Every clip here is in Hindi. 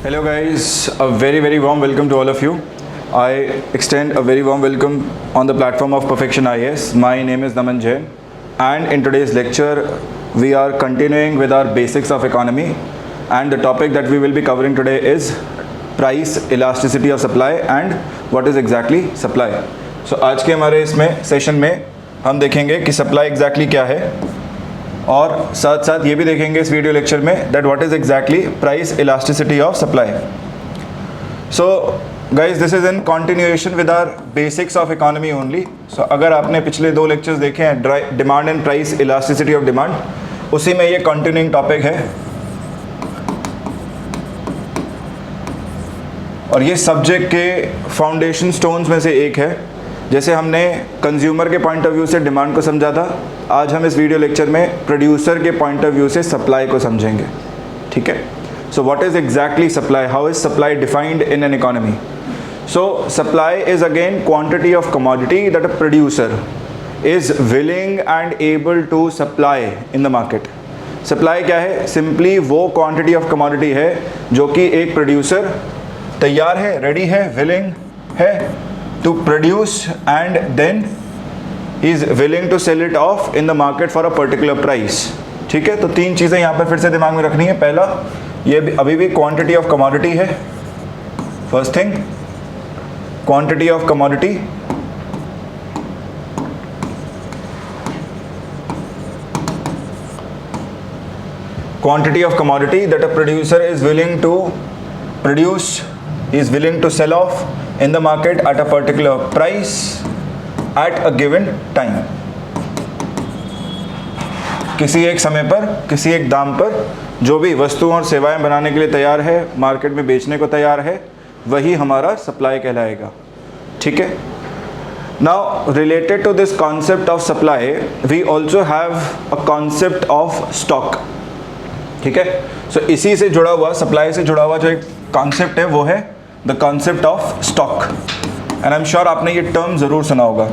Hello guys, a very warm welcome to all of you. I extend a very warm welcome on the platform of Perfection IAS. My name is Naman Jain, and in today's lecture we are continuing with our basics of economy, and the topic that we will be covering today is price elasticity of supply and what is exactly supply. So आज के हमारे इसमें सेशन में हम देखेंगे कि सप्लाई एग्जैक्टली क्या है, और साथ साथ ये भी देखेंगे इस वीडियो लेक्चर में that what is exactly price elasticity of supply. So guys this is in continuation with our basics of economy only. So अगर आपने पिछले 2 लेक्चर्स देखे हैं demand and price elasticity of demand, उसी में ये कंटिन्यूइंग टॉपिक है, और ये सब्जेक्ट के फाउंडेशन स्टोन्स में से एक है. जैसे हमने कंज्यूमर के पॉइंट ऑफ व्यू से डिमांड को समझा था, आज हम इस वीडियो लेक्चर में प्रोड्यूसर के पॉइंट ऑफ व्यू से सप्लाई को समझेंगे. ठीक है. So what is exactly supply, how is supply defined in an economy. So supply is again quantity of commodity that a producer is willing and able to supply in the market. Supply क्या है? सिंपली वो क्वांटिटी ऑफ कमोडिटी है जो कि एक प्रोड्यूसर तैयार है, रेडी है, विलिंग है to produce, and then he is willing to sell it off in the market for a particular price. ठीक है. तो 3 चीज़ें यहाँ पर फिर से दिमाग में रखनी है. पहला, ये अभी भी क्वांटिटी ऑफ कमोडिटी है. First thing, quantity of commodity. Quantity of commodity that a producer is willing to produce, he is willing to sell off in the market at a particular price at a given time. किसी एक समय पर, किसी एक दाम पर जो भी वस्तुओं और सेवाएं बनाने के लिए तैयार है, मार्केट में बेचने को तैयार है, वही हमारा सप्लाई कहलाएगा. ठीक है. Now related to this concept of supply we also have a concept of stock. ठीक है. सो इसी से जुड़ा हुआ, सप्लाई से जुड़ा हुआ जो एक कॉन्सेप्ट है वो है the concept of stock. And I am sure आपने ये टर्म ज़रूर सुना होगा.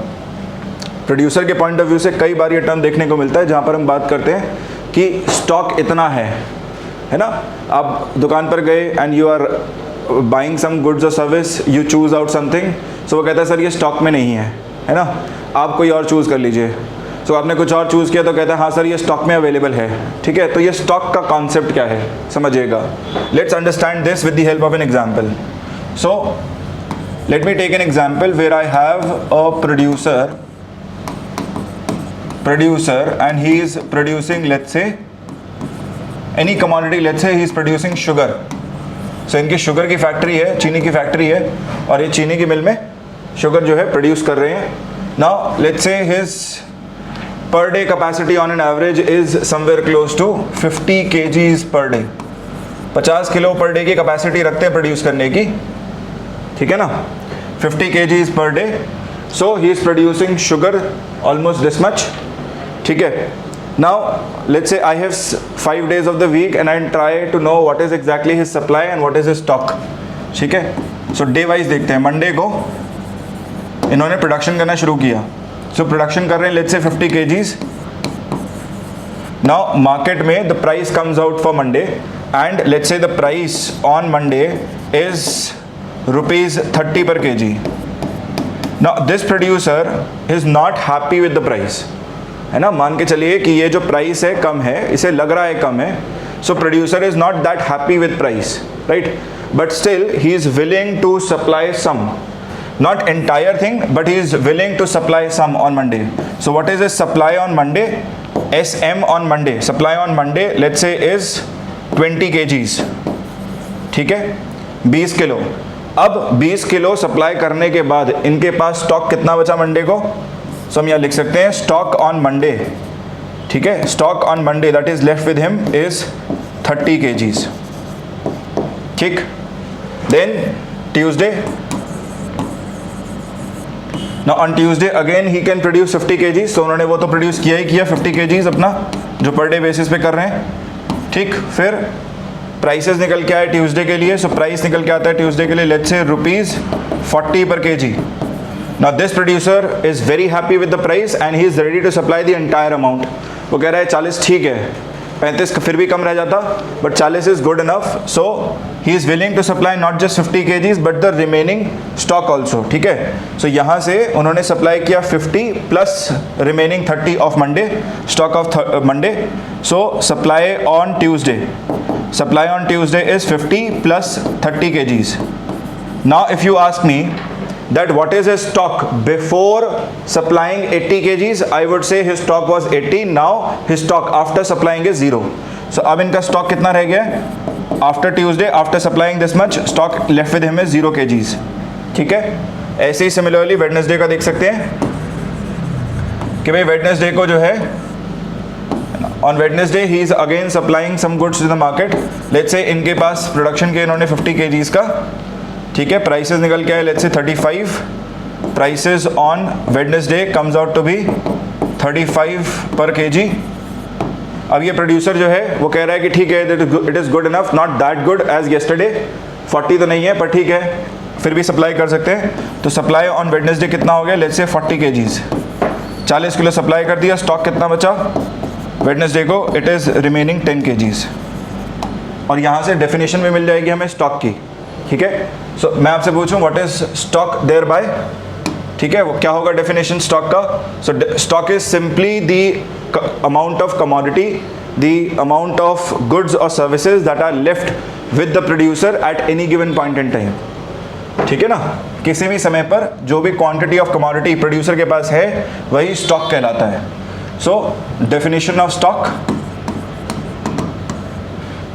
प्रोड्यूसर के पॉइंट ऑफ व्यू से कई बार ये टर्म देखने को मिलता है जहाँ पर हम बात करते हैं कि स्टॉक इतना है ना. आप दुकान पर गए and you are buying some goods और service, you choose out something. So वो कहता है सर ये स्टॉक में नहीं है ना, आप कोई और चूज़ कर लीजिए. सो आपने कुछ और चूज़ किया तो कहता है हाँ सर ये स्टॉक में अवेलेबल है. ठीक है. तो ये स्टॉक का कॉन्सेप्ट क्या है समझिएगा. Let's understand this with the help of an example. So let me take an example where I have a producer and he is producing let's say any commodity. Let's say he is producing sugar. So इनकी शुगर की फैक्ट्री है, चीनी की फैक्ट्री है, और ये चीनी की मिल में शुगर जो है प्रोड्यूस कर रहे हैं. Now let's say his per day capacity on an average is somewhere close to 50 kgs per day. 50 kilo per day की कैपेसिटी रखते हैं प्रोड्यूस करने की. ठीक है ना. 50 kgs per day. So he is producing sugar almost this much. ठीक है. Now let's say I have 5 days of the week and I try to know what is exactly his supply and what is his stock. ठीक है. So day wise देखते हैं. मंडे को इन्होंने प्रोडक्शन करना शुरू किया. सो प्रोडक्शन कर रहे हैं let's say 50 kgs. Now market में the price comes out for Monday and let's say the price on Monday is ₹30 per kg. Now this producer is not happy with the price, है ना. मान के चलिए कि ये जो प्राइस है कम है, इसे लग रहा है कम है. So producer is not that happy with price, right. But still he is willing to supply some. Not entire thing, but he is willing to supply some on Monday. So what is his supply on Monday? SM on Monday. Supply on Monday, let's say, is 20 kgs. ठीक है. 20 किलो. अब 20 किलो सप्लाई करने के बाद इनके पास स्टॉक कितना बचा मंडे को? सो हम यहाँ लिख सकते हैं स्टॉक ऑन मंडे. ठीक है. Stock on Monday that is left with him is 30 kgs. ठीक. Then Tuesday. Now on Tuesday again he can produce 50 kgs. So उन्होंने वो तो प्रोड्यूस किया ही किया 50 kgs अपना, जो पर डे बेसिस पे कर रहे हैं. ठीक. फिर प्राइसेस निकल के आए ट्यूसडे के लिए. सो प्राइस निकल के आता है ट्यूसडे के लिए let's say ₹40 per kg. Now this producer is very happy with the price and he is ready to supply the entire amount. वो कह रहा है 40 ठीक है, 35 फिर भी कम रह जाता, but 40 is good enough, so he is willing to supply not just 50 kgs but the remaining stock also, ठीक है। सो यहाँ से उन्होंने सप्लाई किया 50 plus remaining 30 of Monday, stock of Monday, so supply on Tuesday is 50 plus 30 kgs. Now if you ask me that what is his stock before supplying 80 kgs, I would say his stock was 80, now his stock after supplying is 0. So अब इनका स्टॉक कितना रह गया? After Tuesday, after supplying this much, stock left with him is 0 kgs, ठीक है। ऐसे ही सिमिलरली वेडनेसडे का देख सकते हैं कि भाई वेडनेसडे को जो है, on Wednesday he is again supplying some goods to the market, let's say इनके पास प्रोडक्शन के इन्होंने 50 kgs का, ठीक है, प्राइसेस निकल के आए let's say 35, prices on Wednesday comes out to be 35 पर kg। अब ये प्रोड्यूसर जो है वो कह रहा है कि ठीक है, it is good enough, not that good as yesterday, 40 तो नहीं है पर ठीक है, फिर भी सप्लाई कर सकते हैं। तो सप्लाई ऑन वेडनेसडे कितना हो गया, let's say 40 kgs, 40 kilo supply कर दिया, स्टॉक कितना बचा वेडनेसडे को, इट इज़ रिमेनिंग 10 kgs। और यहाँ से डेफिनेशन भी मिल जाएगी हमें स्टॉक की, ठीक है। सो मैं आपसे पूछूं what is stock there by, ठीक है, वो क्या होगा डेफिनेशन स्टॉक का। So stock is simply the amount of commodity, the amount of goods और services that are left with the producer at any given point in time, ठीक है ना। किसी भी समय पर जो भी क्वांटिटी ऑफ कमोडिटी प्रोड्यूसर के पास है वही स्टॉक कहलाता है। So definition of stock,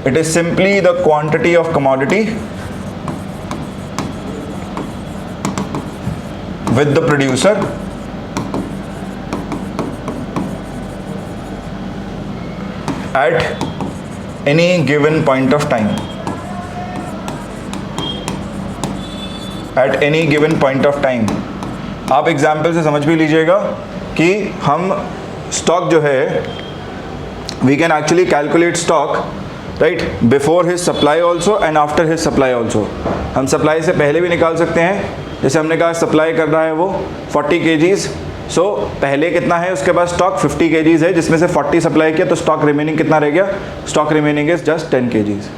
it is simply the quantity of commodity with the producer at any given point of time, at any given point of time। आप एग्जाम्पल से समझ भी लीजिएगा कि हम स्टॉक जो है we can actually calculate stock right before his supply also and after his supply also. हम सप्लाई से पहले भी निकाल सकते हैं, जैसे हमने कहा सप्लाई कर रहा है वो 40 kgs, सो पहले कितना है उसके पास स्टॉक 50 kgs है, जिसमें से 40 सप्लाई किया तो स्टॉक रिमेनिंग कितना रह गया, stock remaining is just 10 kgs,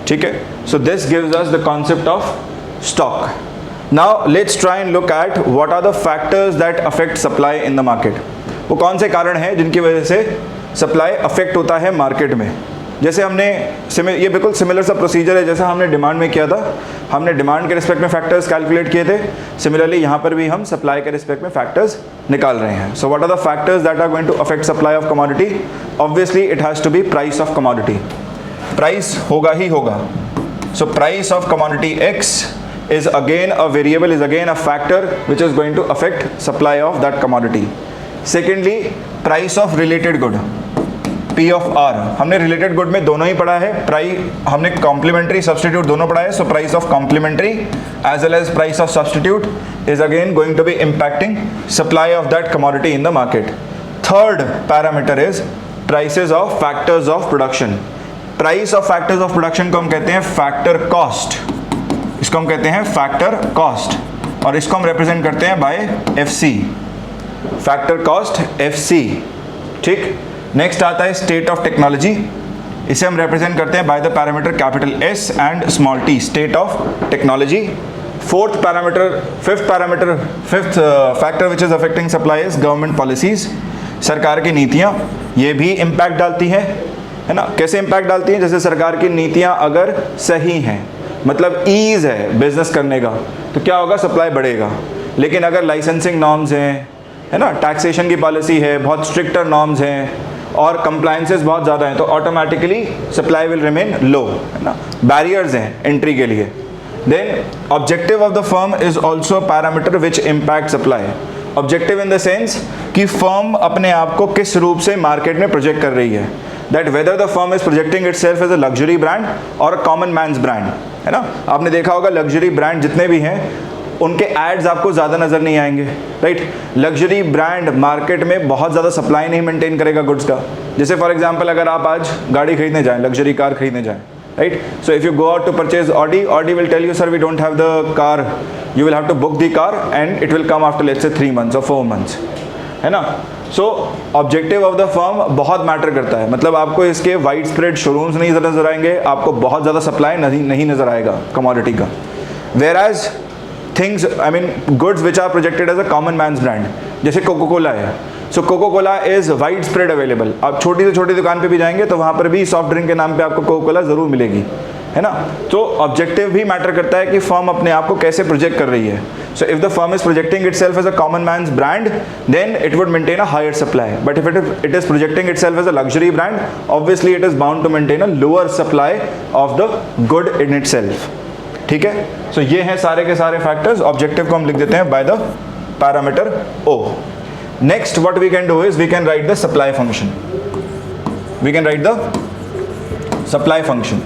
ठीक है। So this gives us the concept of stock. Now let's try and look at what are the factors that affect supply in the market. वो कौन से कारण हैं जिनकी वजह से सप्लाई अफेक्ट होता है मार्केट में। जैसे हमने ये बिल्कुल सिमिलर सा प्रोसीजर है जैसा हमने डिमांड में किया था, हमने डिमांड के रिस्पेक्ट में फैक्टर्स कैलकुलेट किए थे, सिमिलरली यहाँ पर भी हम सप्लाई के रिस्पेक्ट में फैक्टर्स निकाल रहे हैं। So what are the factors that are going to affect supply of commodity? Obviously it has to be price of commodity, price होगा ही होगा। So price of commodity X is again a variable, is again a factor which is going to affect supply of that commodity. Secondly, price of related good, P of R। हमने related good में दोनों ही पढ़ा है, हमने complementary substitute दोनों पढ़ा है, so price of complementary as well as price of substitute is again going to be impacting supply of that commodity in the market. Third parameter is prices of factors of production। Price of factors of production को हम कहते हैं factor cost, इसको हम कहते हैं फैक्टर कॉस्ट, और इसको हम रिप्रेजेंट करते हैं by FC, factor cost FC, ठीक। नेक्स्ट आता है स्टेट ऑफ टेक्नोलॉजी, इसे हम रिप्रेजेंट करते हैं by the parameter capital S and small t, state of technology. Fifth factor which is affecting supply is government policies, सरकार की नीतियाँ, ये भी इम्पैक्ट डालती हैं, है ना। कैसे इम्पैक्ट डालती हैं? जैसे सरकार की नीतियाँ अगर सही हैं, मतलब ईज़ है बिजनेस करने का, तो क्या होगा, सप्लाई बढ़ेगा। लेकिन अगर लाइसेंसिंग नॉर्म्स हैं, है ना, टैक्सेशन की पॉलिसी है, बहुत स्ट्रिक्टर नॉर्म्स हैं और कंप्लायंसेस बहुत ज़्यादा हैं, तो automatically supply will remain low, है ना, बैरियर्स हैं एंट्री के लिए। Then objective of the firm is also parameter which impact supply. Objective in the sense कि फर्म अपने आप को किस रूप से मार्केट में प्रोजेक्ट कर रही है, that whether the firm is projecting itself as a luxury brand और अ कॉमन मैन्स ब्रांड, है ना। आपने देखा होगा लग्जरी ब्रांड जितने भी हैं उनके एड्स आपको ज़्यादा नज़र नहीं आएंगे, राइट। लग्जरी ब्रांड मार्केट में बहुत ज़्यादा सप्लाई नहीं मेंटेन करेगा गुड्स का। जैसे फॉर एग्जांपल अगर आप आज गाड़ी खरीदने जाएं, लग्जरी कार खरीदने जाएं, right, so if you go out to purchase Audi will tell you sir we don't have the car, you will have to book the car and it will come after let's say 3 months और 4 months, है ना। So objective of the firm बहुत मैटर करता है, मतलब आपको इसके वाइड स्प्रेड शोरूम्स नहीं नजर आएंगे, आपको बहुत ज़्यादा सप्लाई नहीं नजर आएगा कमोडिटी का। Whereas things, I mean goods which are projected as a common man's brand, जैसे कोको कोला है, so Coca Cola is widespread available. आप छोटी से छोटी दुकान पे भी जाएंगे तो वहाँ पर भी सॉफ्ट ड्रिंक के नाम पे आपको कोको कोला ज़रूर मिलेगी, है ना। तो ऑब्जेक्टिव भी मैटर करता है कि फर्म अपने आप को कैसे प्रोजेक्ट कर रही है। So if the firm is projecting itself as a common man's brand, then it would maintain a higher supply, but if it is projecting itself as a luxury brand, obviously it is bound to maintain a lower supply of the good in itself. ठीक है, सो ये हैं सारे के सारे फैक्टर्स। ऑब्जेक्टिव को हम लिख देते हैं by the parameter O। Next what we can do is we can write the supply function. We can write the supply function.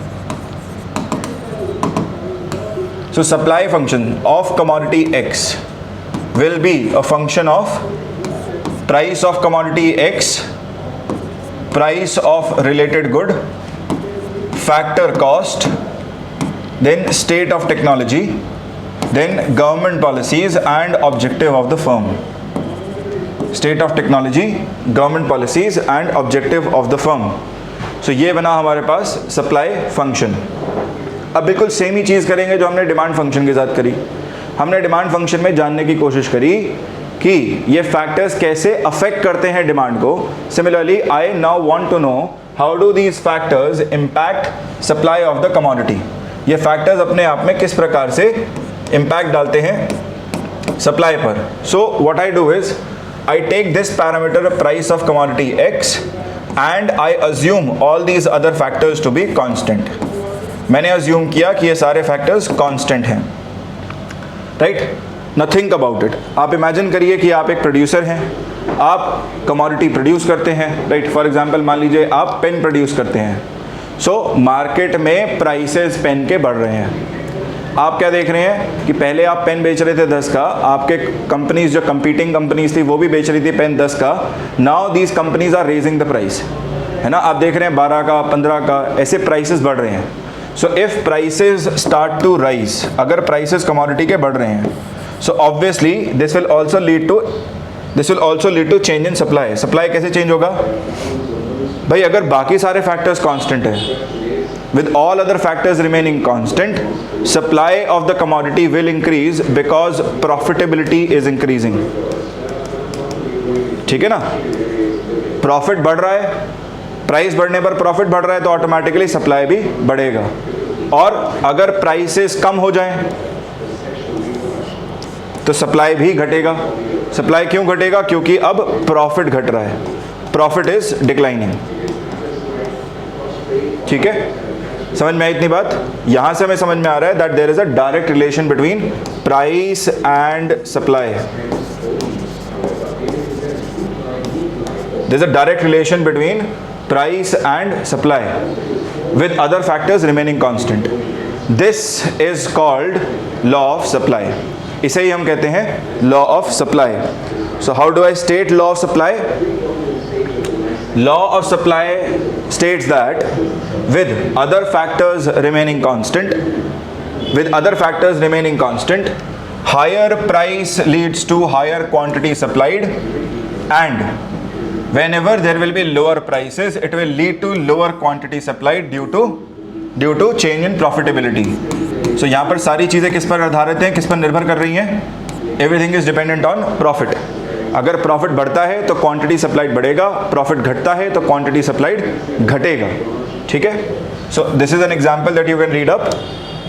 So supply function of commodity X will be a function of price of commodity X, price of related good, factor cost, then state of technology, then government policies and objective of the firm. State of technology, government policies and objective of the firm. So ये बना हमारे पास supply function। अब बिल्कुल सेम ही चीज़ करेंगे जो हमने डिमांड फंक्शन के साथ करी। हमने डिमांड फंक्शन में जानने की कोशिश करी कि ये फैक्टर्स कैसे अफेक्ट करते हैं डिमांड को। Similarly I now want to know how do these factors impact supply of the commodity. ये फैक्टर्स अपने आप में किस प्रकार से इम्पैक्ट डालते हैं सप्लाई पर। So what I do is I take this parameter price of commodity X and I assume all these other factors to be constant. मैंने अज्यूम किया कि ये सारे फैक्टर्स कांस्टेंट हैं, right. Now think about it. आप इमेजिन करिए कि आप एक प्रोड्यूसर हैं, आप कमोडिटी प्रोड्यूस करते हैं, राइट। फॉर एग्जांपल मान लीजिए आप पेन प्रोड्यूस करते हैं। सो मार्केट में प्राइसेस पेन के बढ़ रहे हैं। आप क्या देख रहे हैं कि पहले आप पेन बेच रहे थे 10 का, आपके कंपनीज जो कंपीटिंग कंपनीज थी वो भी बेच रही थी पेन 10 का। Now these companies are raising the price, है ना। आप देख रहे हैं 12 का, 15 का, ऐसे प्राइसेस बढ़ रहे हैं। So if prices start to rise, अगर प्राइसेस कमोडिटी के बढ़ रहे हैं, so obviously this will also lead to change in supply. Supply कैसे चेंज होगा भाई? अगर बाकी सारे फैक्टर्स कांस्टेंट है, with all other factors remaining constant, supply of the commodity will increase because profitability is increasing. ठीक है ना, प्रॉफिट बढ़ रहा है, प्राइस बढ़ने पर प्रॉफिट बढ़ रहा है तो ऑटोमेटिकली सप्लाई भी बढ़ेगा। और अगर प्राइसेस कम हो जाएं तो सप्लाई भी घटेगा। सप्लाई क्यों घटेगा? क्योंकि अब प्रॉफिट घट रहा है, प्रॉफिट इज डिक्लाइनिंग। ठीक है, समझ में आई इतनी बात? यहां से हमें समझ में आ रहा है that there is a direct relation between price and supply. There is a direct relation between price and supply with other factors remaining constant. This is called law of supply. इसे ही हम कहते हैं law of supply. So how do I state law of supply? Law of supply states that with other factors remaining constant, higher price leads to higher quantity supplied, and whenever there will be lower prices, it will lead to lower quantity supplied due to change in profitability. So यहाँ पर सारी चीज़ें किस पर आधारित हैं, किस पर निर्भर कर रही हैं? Everything is dependent on profit. अगर प्रॉफिट बढ़ता है तो क्वांटिटी सप्लाइड बढ़ेगा, प्रॉफिट घटता है तो क्वांटिटी सप्लाइड घटेगा। ठीक है, so this is an example that you can read up.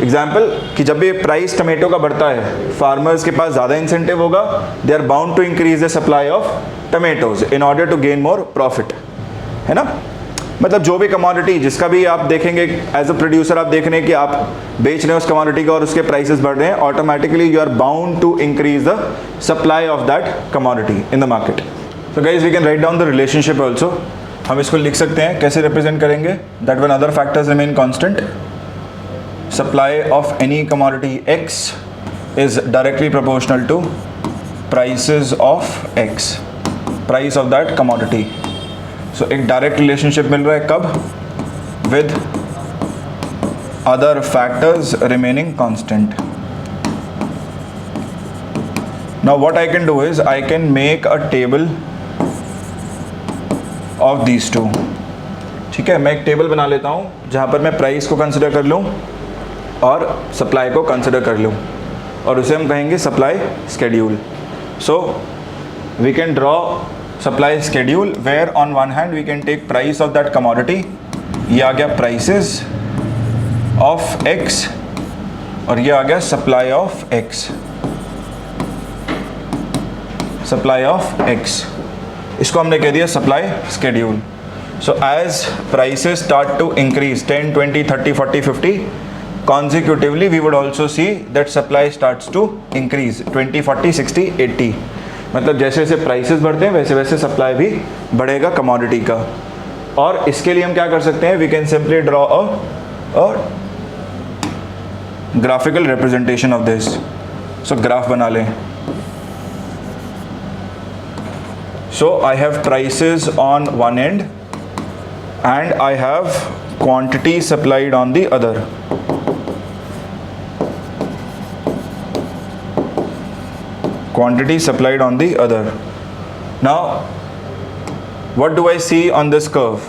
Example कि जब भी प्राइस टमेटो का बढ़ता है, फार्मर्स के पास ज़्यादा इंसेंटिव होगा, they are bound to increase the supply of tomatoes in order to gain more profit, है ना। मतलब जो भी कमोडिटी जिसका भी आप देखेंगे एज अ प्रोड्यूसर, आप देख रहे हैं कि आप बेच रहे हैं उस कमोडिटी का और उसके प्राइसेस बढ़ रहे हैं, automatically you are bound to increase the supply of that commodity in the market. So guys we can write down the relationship also. हम इसको लिख सकते हैं, कैसे रिप्रेजेंट करेंगे? That when other factors remain constant, supply of any commodity X is directly proportional to prices of X, price of that commodity. So एक डायरेक्ट रिलेशनशिप मिल रहा है कब? With other factors remaining constant. Now what I can do is I can make a table of these two. ठीक है, मैं एक टेबल बना लेता हूँ जहाँ पर मैं प्राइस को कंसिडर कर लूँ और सप्लाई को कंसिडर कर लूँ, और उसे हम कहेंगे supply schedule. So we can draw supply schedule where on one hand we can take price of that commodity, ये आ गया प्राइसेस ऑफ एक्स, और ये आ गया supply of X, supply of X, इसको हमने कह दिया supply schedule. So as prices start to increase 10, 20, 30, 40, 50 consecutively we would also see that supply starts to increase 20, 40, 60, 80, मतलब जैसे जैसे प्राइसेस बढ़ते हैं वैसे वैसे सप्लाई भी बढ़ेगा कमोडिटी का। और इसके लिए हम क्या कर सकते हैं, we can simply draw a graphical representation of this. So graph बना लें। So I have prices on one and and I have quantity supplied on the other. Quantity supplied on the other. Now what do I see on this curve?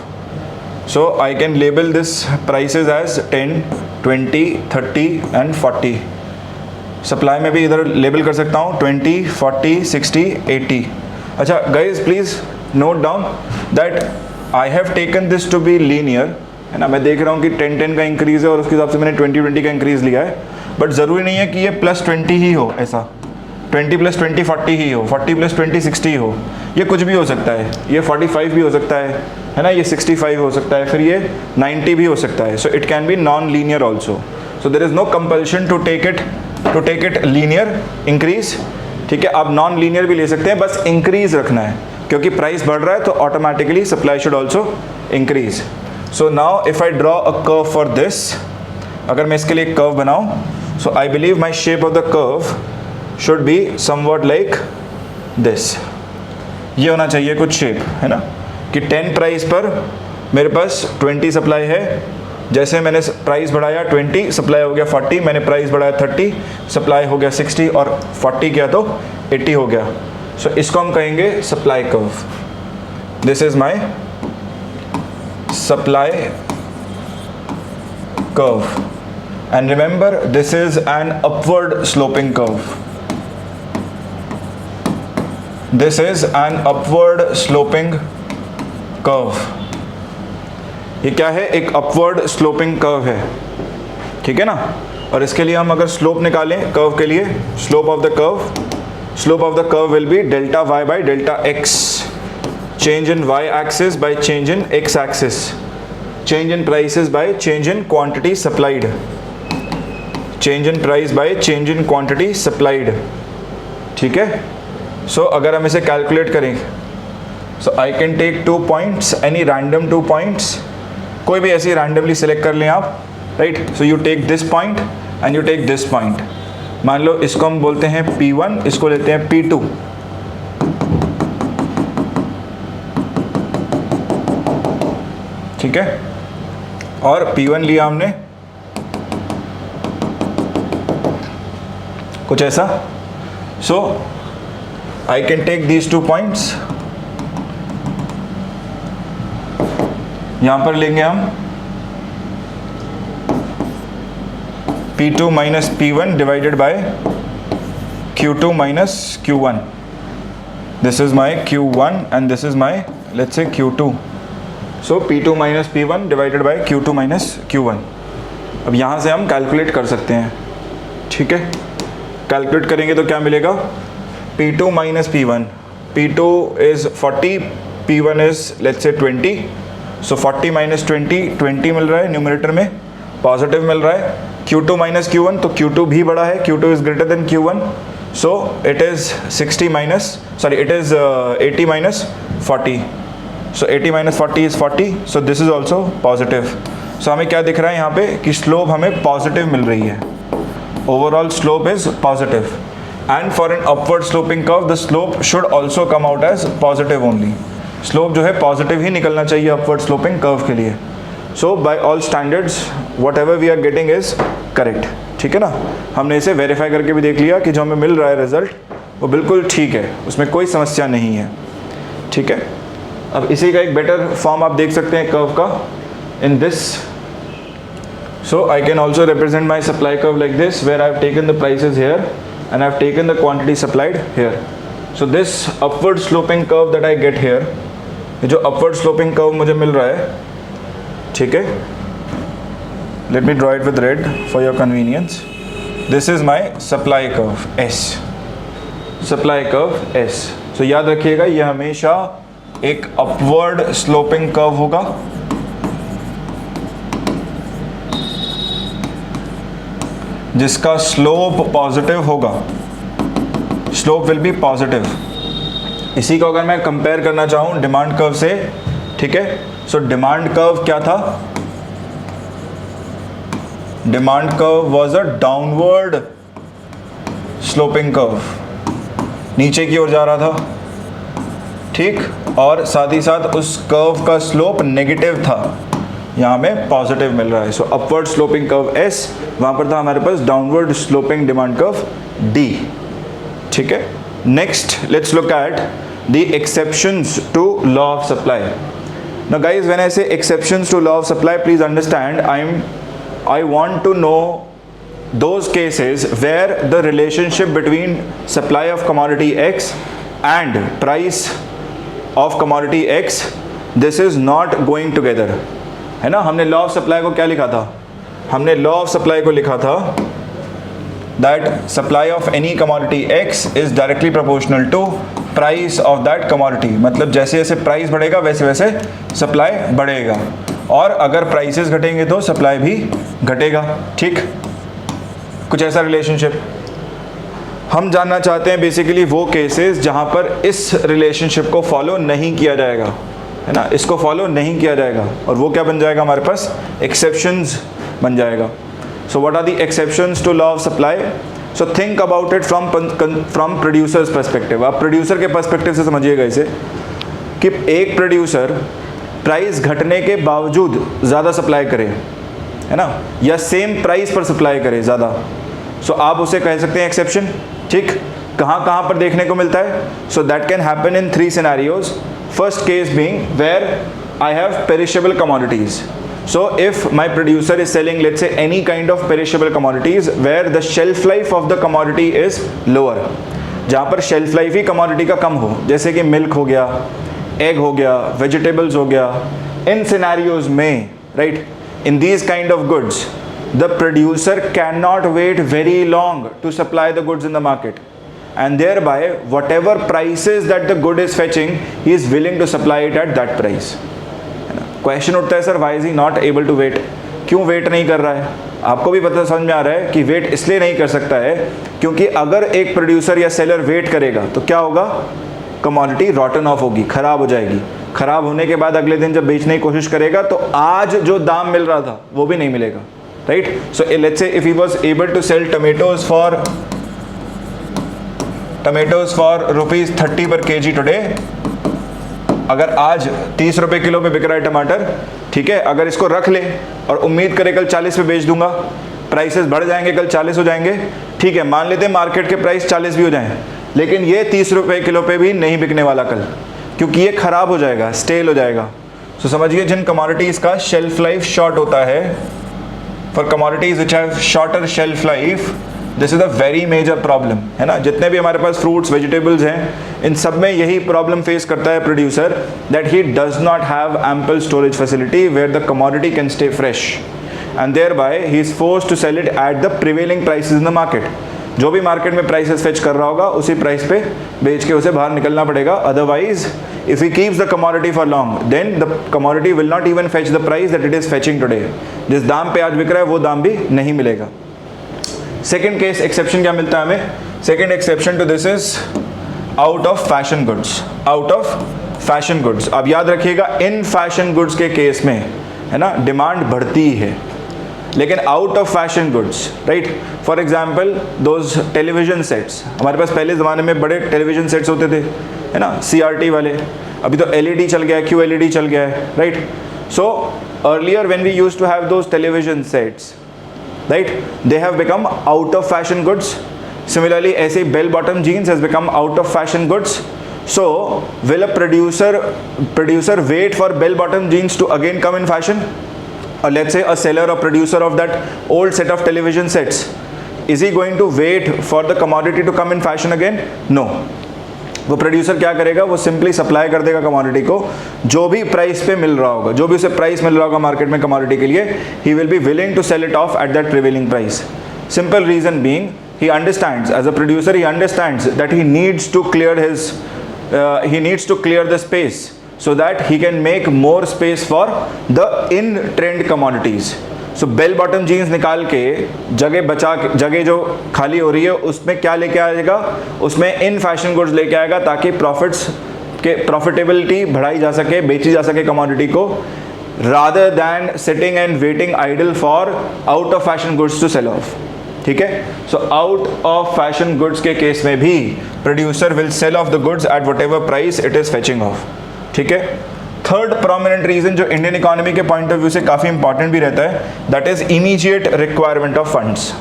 So I can label this prices as 10, 20, 30 and 40. Supply में भी इधर लेबल कर सकता हूँ 20, 40, 60, 80। अच्छा guys please note down that I have taken this to be linear, है ना। मैं देख रहा हूँ कि 10-10 का इंक्रीज़ है और उसके हिसाब से मैंने 20-20 का इंक्रीज़ लिया है, बट ज़रूरी नहीं है कि ये +20 ही हो, ऐसा 20 + 20 40 ही हो, 40 + 20 60 हो, ये कुछ भी हो सकता है, ये 45 भी हो सकता है ना, ये 65 हो सकता है, फिर ये 90 भी हो सकता है। So it can be non linear also. So there is no compulsion to take it linear increase. ठीक है, आप नॉन लीनियर भी ले सकते हैं, बस इंक्रीज रखना है, क्योंकि प्राइस बढ़ रहा है तो automatically supply should also increase. So now if I draw a curve for this, अगर मैं इसके लिए एक कर्व बनाऊं, so I believe my shape of the curve should be somewhat like this. ये होना चाहिए कुछ शेप, है ना, कि 10 प्राइस पर मेरे पास 20 सप्लाई है, जैसे मैंने प्राइस बढ़ाया 20 सप्लाई हो गया 40, मैंने प्राइस बढ़ाया 30 सप्लाई हो गया 60, और 40 किया तो 80 हो गया। सो इसको हम कहेंगे supply curve. This is my supply curve, and remember this is an upward sloping curve. This is an upward sloping curve. ये क्या है, एक अपवर्ड स्लोपिंग कर्व है, ठीक है ना। और इसके लिए हम अगर स्लोप निकालें कर्व के लिए, slope of the curve will be delta y by delta x, change in y axis by change in x axis, change in prices by change in quantity supplied, change in price by change in quantity supplied। ठीक है, सो अगर हम इसे कैलकुलेट करें, so I can take 2 points, any random 2 points, कोई भी ऐसी रैंडमली सिलेक्ट कर लें आप, right. So you take this point and you take this point. मान लो इसको हम बोलते हैं P1, इसको लेते हैं P2। ठीक है, और P1 लिया हमने कुछ ऐसा। So I can take these 2 points, यहां पर लेंगे हम P2 minus P1 divided by Q2 minus Q1. This is my Q1 and this is my, let's say, Q2. So P2 minus P1 divided by Q2 minus Q1. अब यहाँ से हम कैलकुलेट कर सकते हैं, ठीक है। कैलकुलेट करेंगे तो क्या मिलेगा, P2 minus P1, P2 is 40, P1 is let's say 20, so 40 minus 20, 20 मिल रहा है न्यूमरेटर में, पॉजिटिव मिल रहा है। Q2 minus Q1, तो Q2 भी बड़ा है, Q2 is greater than Q1, so it is 80 minus 40, so 80 minus 40 is 40, so this is also positive। so हमें क्या दिख रहा है यहाँ पे कि स्लोप हमें पॉजिटिव मिल रही है, overall slope is positive, and for an upward sloping curve the slope should also come out as positive only. Slope जो है पॉजिटिव ही निकलना चाहिए अपवर्ड स्लोपिंग कर्व के लिए। So by all standards whatever we are getting is correct, ठीक है ना। हमने इसे वेरीफाई करके भी देख लिया कि जो हमें मिल रहा है रिजल्ट वो बिल्कुल ठीक है, उसमें कोई समस्या नहीं है, ठीक है। अब इसी का एक बेटर फॉर्म आप देख सकते हैं कर्व का in this. So I can also represent my supply curve like this, where I have taken the prices here and I have taken the quantity supplied here. So this upward sloping curve that I get here, ये जो upward sloping curve मुझे मिल रहा है, ठीक है, let me draw it with red for your convenience. This is my supply curve S. Supply curve S. So याद रखिएगा ये हमेशा एक upward sloping curve होगा, जिसका स्लोप पॉजिटिव होगा. Slope will be positive. इसी को अगर मैं कंपेयर करना चाहूँ डिमांड कर्व से, ठीक है, सो डिमांड कर्व क्या था? Demand curve was a downward sloping curve, नीचे की ओर जा रहा था, ठीक, और साथ ही साथ उस कर्व का स्लोप नेगेटिव था, यहाँ में पॉजिटिव मिल रहा है. So upward sloping curve S, वहाँ पर था हमारे पास downward sloping demand curve D. ठीक है. Next let's look at the exceptions to law of supply. Now guys, when I say exceptions to law of supply, please understand I want to know those cases where the relationship between supply of commodity X and price of commodity X, this is not going together. है ना. हमने लॉ ऑफ सप्लाई को क्या लिखा था? हमने लॉ ऑफ सप्लाई को लिखा था that supply of any commodity X is directly proportional to price of that commodity. मतलब जैसे जैसे प्राइस बढ़ेगा वैसे वैसे सप्लाई बढ़ेगा, और अगर प्राइसेस घटेंगे तो सप्लाई भी घटेगा. ठीक, कुछ ऐसा रिलेशनशिप हम जानना चाहते हैं. बेसिकली वो केसेस जहां पर इस रिलेशनशिप को फॉलो नहीं किया जाएगा, है ना, इसको फॉलो नहीं किया जाएगा, और वो क्या बन जाएगा हमारे पास? एक्सेप्शंस बन जाएगा. So what are the exceptions to law of supply? So think about it from producer's perspective. आप प्रोड्यूसर के पर्सपेक्टिव से समझिएगा इसे, कि एक प्रोड्यूसर प्राइस घटने के बावजूद ज़्यादा सप्लाई करे, है ना, या सेम प्राइस पर सप्लाई करे ज़्यादा, सो आप उसे कह सकते हैं एक्सेप्शन. ठीक, कहाँ कहाँ पर देखने को मिलता है? So that can happen in 3 scenarios. First case being where I have perishable commodities. So if my producer is selling, let's say, any kind of perishable commodities where the shelf life of the commodity is lower, जहाँ पर shelf life ही commodity का कम हो, जैसे कि milk हो गया, egg हो गया, vegetables हो गया, इन scenarios में, right, in these kind of goods, the producer cannot wait very long to supply the goods in the market. And thereby whatever prices that the good is fetching, he is willing to supply it at that price. Question उठता है, sir why is he not able to wait? क्यों वेट नहीं कर रहा है? आपको भी पता समझ में आ रहा है कि वेट इसलिए नहीं कर सकता है क्योंकि अगर एक प्रोड्यूसर या सेलर वेट करेगा तो क्या होगा? कमोडिटी रॉटन ऑफ होगी, खराब हो जाएगी. खराब होने के बाद अगले दिन जब बेचने की कोशिश करेगा तो आज जो दाम मिल रहा था वो भी नहीं मिलेगा, right. So let's say if he was able to sell tomatoes for ₹30 पर kg टुडे, अगर आज 30 रुपये किलो पे बिक रहा है टमाटर, ठीक है, अगर इसको रख ले और उम्मीद करे कल 40 पे बेच दूंगा, प्राइसेस बढ़ जाएंगे, कल 40 हो जाएंगे, ठीक है, मान लेते हैं मार्केट के प्राइस 40 भी हो जाएं, लेकिन ये 30 रुपये किलो पे भी नहीं बिकने वाला कल, क्योंकि ये खराब हो जाएगा, स्टेल हो जाएगा. सो समझिए, जिन कमोडिटीज़ का शेल्फ लाइफ शॉर्ट होता है, for commodities which have shorter shelf life, this is a very major problem, है ना. जितने भी हमारे पास फ्रूट्स वेजिटेबल्स हैं, इन सब में यही प्रॉब्लम फेस करता है producer, that he does not have ample storage facility where the commodity can stay fresh, and thereby he is forced to sell it at the prevailing prices in the market. जो भी मार्केट में प्राइसेस फेच कर रहा होगा उसी प्राइस पे बेच के उसे बाहर निकलना पड़ेगा. Otherwise if he keeps the commodity for long, then the commodity will not even fetch the price that it is fetching today. जिस दाम पे आज बिक रहा है वो दाम भी नहीं मिलेगा. सेकेंड केस एक्सेप्शन क्या मिलता है हमें? Second exception to this is out of fashion goods. Out of fashion goods. अब याद रखिएगा, इन फैशन गुड्स के केस में, है ना, डिमांड बढ़ती है, लेकिन out of fashion goods, right. For example those television sets, हमारे पास पहले ज़माने में बड़े टेलीविजन सेट्स होते थे, है ना, CRT वाले. अभी तो LED चल गया है, QLED चल गया है, right. So earlier when we used to have those television sets, right, they have become out of fashion goods. Similarly, ऐसे bell bottom jeans has become out of fashion goods. So will a producer wait for bell bottom jeans to again come in fashion? Or let's say a seller or producer of that old set of television sets, is he going to wait for the commodity to come in fashion again? No. वो प्रोड्यूसर क्या करेगा, वो सिंपली सप्लाई कर देगा कमोडिटी को, जो भी प्राइस पे मिल रहा होगा, जो भी उसे प्राइस मिल रहा होगा मार्केट में कमोडिटी के लिए, he will be willing to sell it off at that prevailing price. Simple reason being, he understands, as a producer he understands that he needs to clear the space so that he can make more space for the in trend commodities. So bell bottom jeans निकाल के जगह जो खाली हो रही है उसमें क्या लेके आएगा, उसमें इन फैशन गुड्स लेके आएगा ताकि प्रॉफिटेबिलिटी बढ़ाई जा सके, बेची जा सके कमोडिटी को, rather than sitting and waiting idle for out of fashion goods to sell off. ठीक है. So out of fashion goods के केस में भी producer will sell off the goods at whatever price it is fetching off. ठीक है. थर्ड प्रोमिनेंट रीजन जो इंडियन इकोनॉमी के पॉइंट ऑफ व्यू से काफ़ी इंपॉर्टेंट भी रहता है, that is immediate requirement of funds.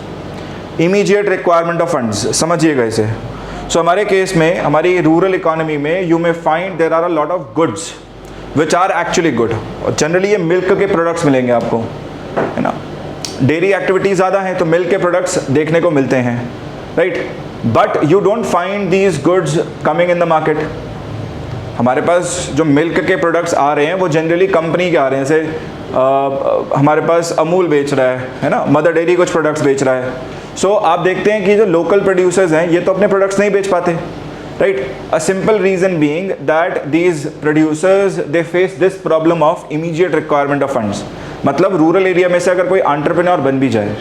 Immediate requirement of funds समझिएगा इसे. सो हमारे केस में, हमारी रूरल इकोनॉमी में you may find there are a lot of goods which are actually good. और जनरली ये मिल्क के प्रोडक्ट्स मिलेंगे आपको, है ना. डेयरी एक्टिविटी ज़्यादा है तो मिल्क के प्रोडक्ट्स देखने को मिलते हैं, right. But you don't find these goods coming in the market. हमारे पास जो मिल्क के प्रोडक्ट्स आ रहे हैं वो जनरली कंपनी के आ रहे हैं. जैसे हमारे पास अमूल बेच रहा है ना, मदर डेयरी कुछ प्रोडक्ट्स बेच रहा है. सो आप देखते हैं कि जो लोकल प्रोड्यूसर्स हैं ये तो अपने प्रोडक्ट्स नहीं बेच पाते, right. A simple reason being that these producers they face this problem of immediate requirement of funds. मतलब रूरल एरिया में से अगर कोई एंटरप्रेन्योर बन भी जाए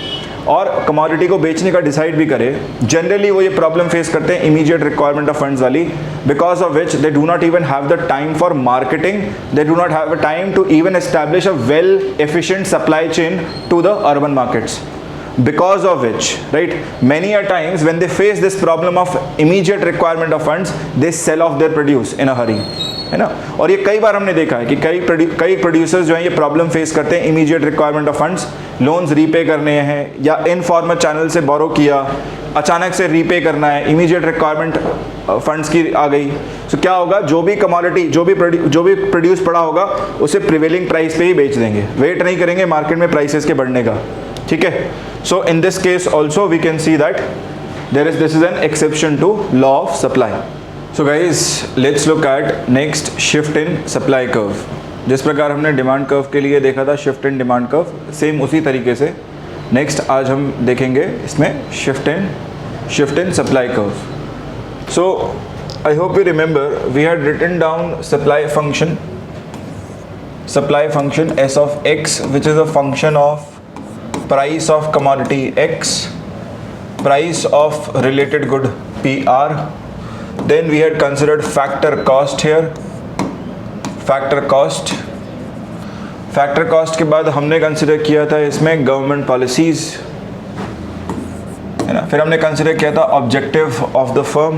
और कमोडिटी को बेचने का डिसाइड भी करे, जनरली वो ये प्रॉब्लम फेस करते हैं इमीडिएट रिक्वायरमेंट ऑफ फंड्स वाली, because of which they do not even have the time for marketing, they do not have a time to even establish a well efficient supply chain to the urban markets. Because of which, right, many a times when they face this problem of immediate requirement of funds, they sell off their produce in a hurry, है ना. और ये कई बार हमने देखा है कि कई प्रोड्यूसर्स जो हैं ये प्रॉब्लम फेस करते हैं immediate requirement of funds. Loans repay करने हैं या इनफॉर्मल चैनल से बोरो किया, अचानक से रीपे करना है, इमीडिएट रिक्वायरमेंट फंड्स की आ गई. तो क्या होगा, जो भी कमोडिटी जो भी प्रोड्यूस पड़ा होगा उसे प्रिवेलिंग प्राइस पे ही बेच देंगे, वेट नहीं करेंगे मार्केट में प्राइसेस के बढ़ने का. ठीक है. So in this case also we can see that this is an exception to law of supply. So guys, let's look at next shift in supply curve. जिस प्रकार हमने डिमांड कर्व के लिए देखा था shift in demand curve, same उसी तरीके से नेक्स्ट आज हम देखेंगे इसमें shift in supply curve. So I hope you remember we had written down supply function s of x, which is a function of price of commodity x, price of related good PR. Then we had considered factor cost here. factor cost के बाद हमने कंसिडर किया था इसमें गवर्नमेंट पॉलिसीज, है ना. फिर हमने कंसिडर किया था objective of the firm,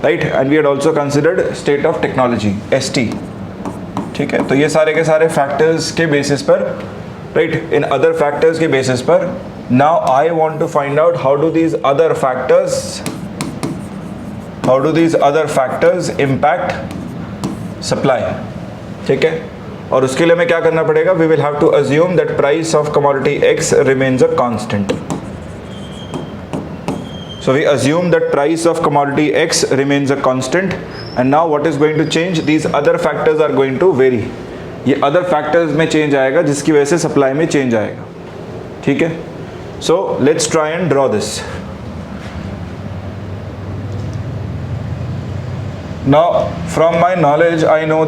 right. And we had also considered state of technology ST. ठीक है. तो ये सारे के सारे फैक्टर्स के बेसिस पर, right, in other factors के basis पर, now I want to find out how do these other factors impact supply. ठीक है. और उसके लिए हमें क्या करना पड़ेगा, we will have to assume that price of commodity X remains a constant. So we assume that price of commodity X remains a constant, and now what is going to change, these other factors are going to vary. ये अदर फैक्टर्स में चेंज आएगा जिसकी वजह से सप्लाई में चेंज आएगा. ठीक है. So let's try and draw this. Now from my knowledge I know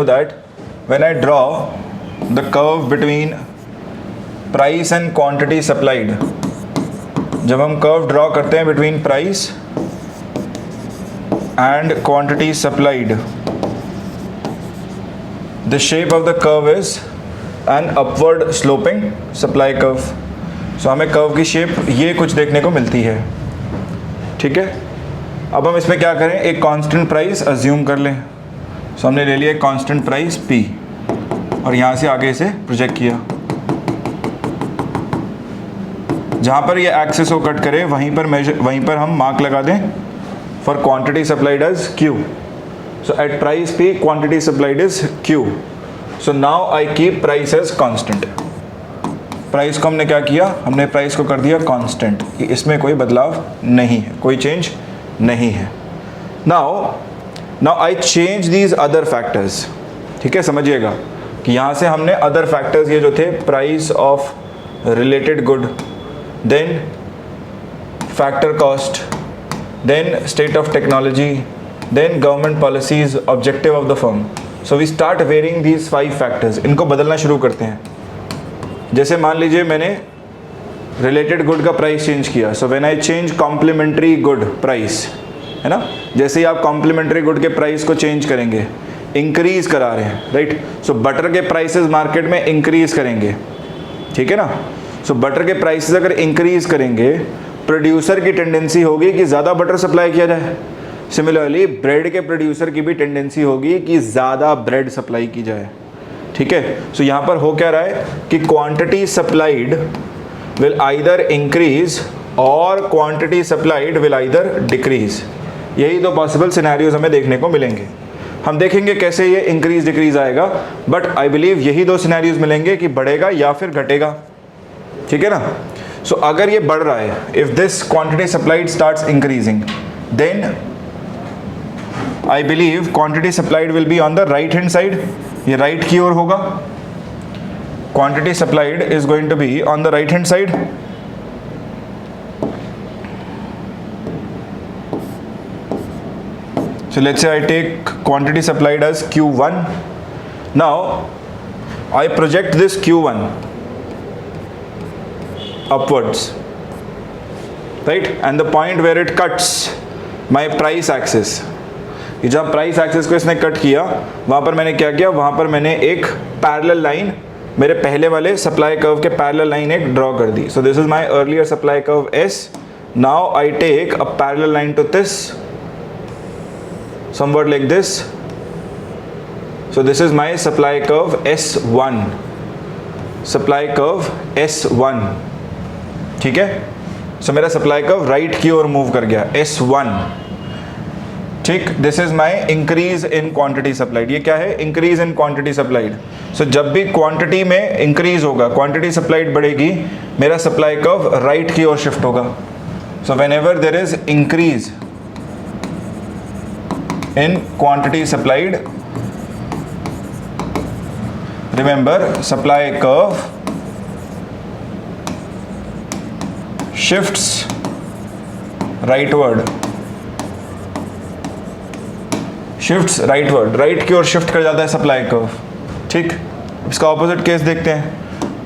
that when I draw the curve between price and quantity supplied, जब हम कर्व ड्रॉ करते हैं between price and quantity supplied, the shape of the curve is an upward sloping supply curve. So हमें कर्व की शेप ये कुछ देखने को मिलती है. ठीक है. अब हम इसमें क्या करें, एक कांस्टेंट प्राइस अज्यूम कर लें. सो हमने ले लिया एक कांस्टेंट प्राइस P और यहाँ से आगे इसे प्रोजेक्ट किया. जहाँ पर ये एक्सिस को कट करे वहीं पर हम मार्क लगा दें for quantity supplied as Q. So at price P quantity supplied is Q. So now I keep price as constant. Price को हमने क्या किया, हमने प्राइस को कर दिया कांस्टेंट, कि इसमें कोई बदलाव नहीं है, कोई चेंज नहीं है. Now I change these other factors. ठीक है, समझिएगा कि यहाँ से हमने अदर फैक्टर्स ये जो थे, price of related good, then factor cost, then state of technology, then government policies, objective of the firm. So we start varying these 5 factors. इनको बदलना शुरू करते हैं. जैसे मान लीजिए मैंने रिलेटेड गुड का प्राइस चेंज किया. So when I change complementary good price, है ना, जैसे ही आप कॉम्प्लीमेंट्री गुड के प्राइस को चेंज करेंगे, इंक्रीज करा रहे हैं, राइट. सो बटर के प्राइसेस मार्केट में इंक्रीज करेंगे. ठीक है ना. सो बटर के प्राइसेस अगर इंक्रीज करेंगे, प्रोड्यूसर की टेंडेंसी होगी कि ज़्यादा बटर सप्लाई किया जाए. सिमिलरली ब्रेड के प्रोड्यूसर की भी टेंडेंसी होगी कि ज़्यादा ब्रेड सप्लाई की जाए. ठीक है. सो यहाँ पर हो क्या रहा है कि quantity supplied will either increase और quantity supplied will either decrease. यही दो पॉसिबल सिनेरियोज हमें देखने को मिलेंगे. हम देखेंगे कैसे ये इंक्रीज डिक्रीज आएगा, बट आई बिलीव यही दो सिनेरियोज मिलेंगे कि बढ़ेगा या फिर घटेगा. ठीक है ना. सो अगर ये बढ़ रहा है, if this quantity supplied starts increasing, then I believe quantity supplied will be on the right hand side. ये राइट की ओर होगा. Quantity supplied is going to be on the right hand side. So let's say I take quantity supplied as Q1. Now I project this Q1 upwards, right, and the point where it cuts my price axis. ये जब प्राइस एक्सिस को इसने कट किया, वहाँ पर मैंने क्या किया, वहाँ पर मैंने एक पैरेलल लाइन मेरे पहले वाले सप्लाई कर्व के पैरेलल लाइन एक ड्रॉ कर दी. So this is my earlier supply curve S. Now I take a parallel line to this, somewhat like this. So this is my supply curve S1. Supply curve S1. ठीक है. So मेरा supply curve राइट की ओर मूव कर गया, S1. ठीक. This is my increase in quantity supplied. ये क्या है, increase in quantity supplied. So जब भी quantity में increase होगा, quantity supplied बढ़ेगी, मेरा supply curve राइट की ओर शिफ्ट होगा. So whenever there is increase in quantity supplied, remember supply curve shifts rightward. shifts rightward, right की ओर शिफ्ट कर जाता है सप्लाई कर्व. ठीक. इसका ऑपोजिट केस देखते हैं.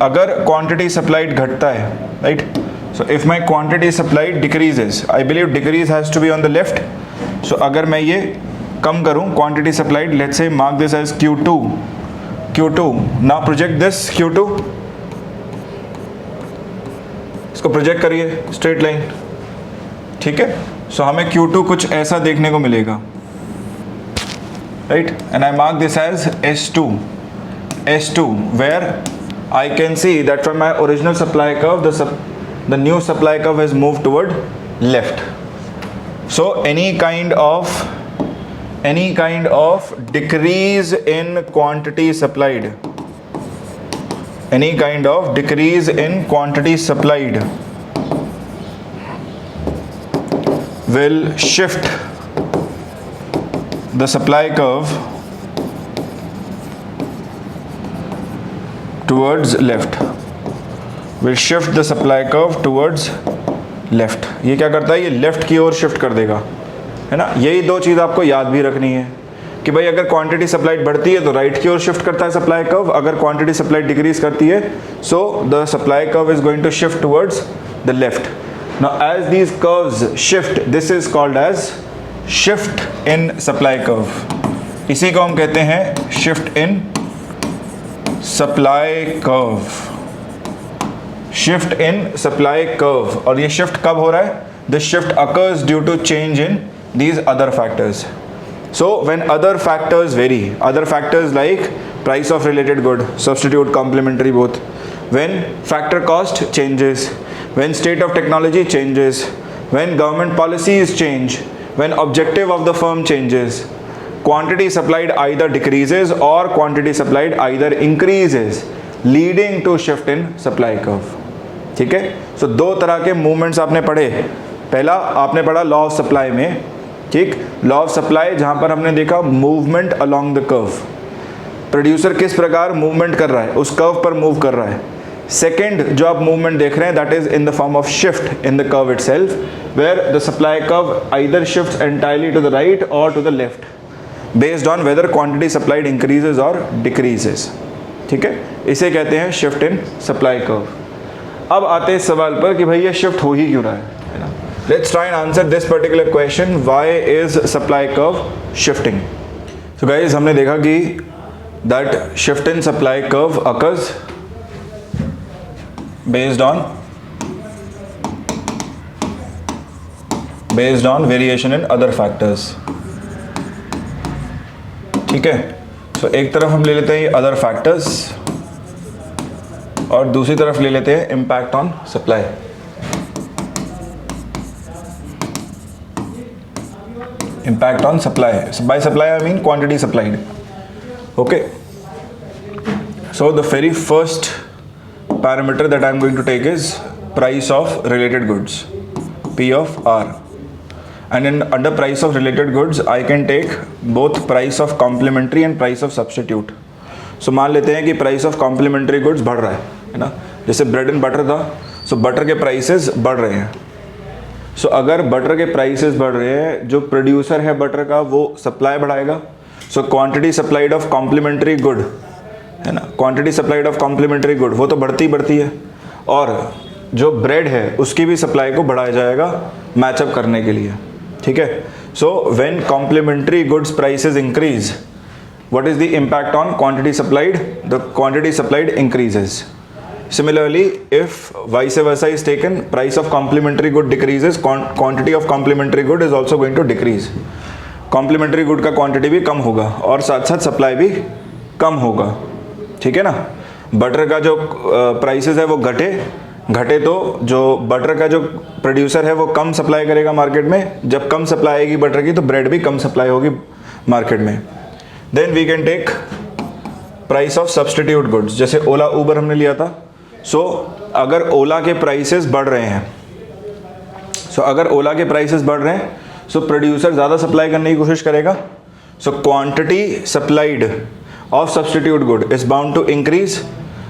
अगर क्वांटिटी सप्लाइड घटता है, right, so if my quantity supplied decreases, I believe decrease has to be on the left. So अगर मैं ये कम करूं, quantity supplied, let's say mark this as Q2. Now project this Q2. इसको प्रोजेक्ट करिए स्ट्रेट लाइन. ठीक है. सो हमें Q2 कुछ ऐसा देखने को मिलेगा, right, and I mark this as S2, where I can see that from my original supply curve the new supply curve has moved toward left. So any kind of decrease in quantity supplied, any kind of decrease in quantity supplied will shift the supply curve towards left, will shift the supply curve towards left. ये क्या करता है, ये लेफ्ट की ओर शिफ्ट कर देगा, है ना. यही दो चीज़ आपको याद भी रखनी है कि भाई अगर क्वांटिटी सप्लाइड बढ़ती है तो राइट की ओर शिफ्ट करता है सप्लाई कर्व. अगर क्वांटिटी सप्लाइड डिक्रीज करती है, so the supply curve is going to shift towards the left. Now as these curves shift, this is called as shift in supply curve. इसी को हम कहते हैं shift in supply curve. Shift in supply curve. और ये शिफ्ट कब हो रहा है, this shift occurs due to change in these other factors. So when other factors vary, other factors like price of related good, substitute, complementary both, when factor cost changes, when state of technology changes, when government policies change, when objective of the firm changes, quantity supplied either decreases or quantity supplied either increases, leading to shift in supply curve. ठीक है, सो दो तरह के मूवमेंट्स आपने पढ़े. पहला आपने पढ़ा लॉ ऑफ सप्लाई में, ठीक, लॉ ऑफ सप्लाई जहां पर हमने देखा movement along the curve, producer किस प्रकार मूवमेंट कर रहा है, उस कर्व पर मूव कर रहा है. सेकेंड जो आप मूवमेंट देख रहे हैं that is in the form of shift in the curve itself, where the supply curve either shifts entirely to the right और to the left based on whether quantity supplied increases और डिक्रीजेज. ठीक है, इसे कहते हैं शिफ्ट इन सप्लाई कर्व. अब आते हैं सवाल पर कि भाई ये शिफ्ट हो ही क्यों रहा है ना. Let's try and answer this particular question, why is supply curve shifting. So guys हमने देखा कि that shift in supply curve occurs based on variation in other factors. ठीक है, तो एक तरफ हम ले लेते हैं अदर फैक्टर्स और दूसरी तरफ ले लेते हैं impact on supply. Impact on supply, by supply I mean quantity supplied. Okay, so the very first parameter that I am going to take is price of related goods, P of R, and in under price of related goods I can take both price of complementary and price of substitute. So मान लेते हैं कि price of complementary goods बढ़ रहा है ना, जैसे bread and butter था, so butter के prices बढ़ रहे हैं. So अगर butter के prices बढ़ रहे हैं, जो producer है butter का वो supply बढ़ाएगा, so quantity supplied of complementary good है ना, quantity supplied of complementary good वो तो बढ़ती बढ़ती है, और जो ब्रेड है उसकी भी सप्लाई को बढ़ाया जाएगा मैचअप करने के लिए. ठीक है, so when complementary goods prices increase, what is the impact on quantity supplied, the quantity supplied increases. Similarly if vice versa is taken, price of complementary good decreases, quantity of complementary good is also going to decrease. Complementary good का क्वांटिटी भी कम होगा और साथ साथ सप्लाई भी कम होगा. ठीक है ना, बटर का जो प्राइसेस है वो घटे तो जो बटर का जो प्रोड्यूसर है वो कम सप्लाई करेगा मार्केट में. जब कम सप्लाई आएगी बटर की तो ब्रेड भी कम सप्लाई होगी मार्केट में. Then we can take price of substitute goods, जैसे ओला उबर हमने लिया था. सो अगर ओला के प्राइसेस बढ़ रहे हैं, सो प्रोड्यूसर ज़्यादा सप्लाई करने की कोशिश करेगा. So quantity supplied of substitute good is bound to increase.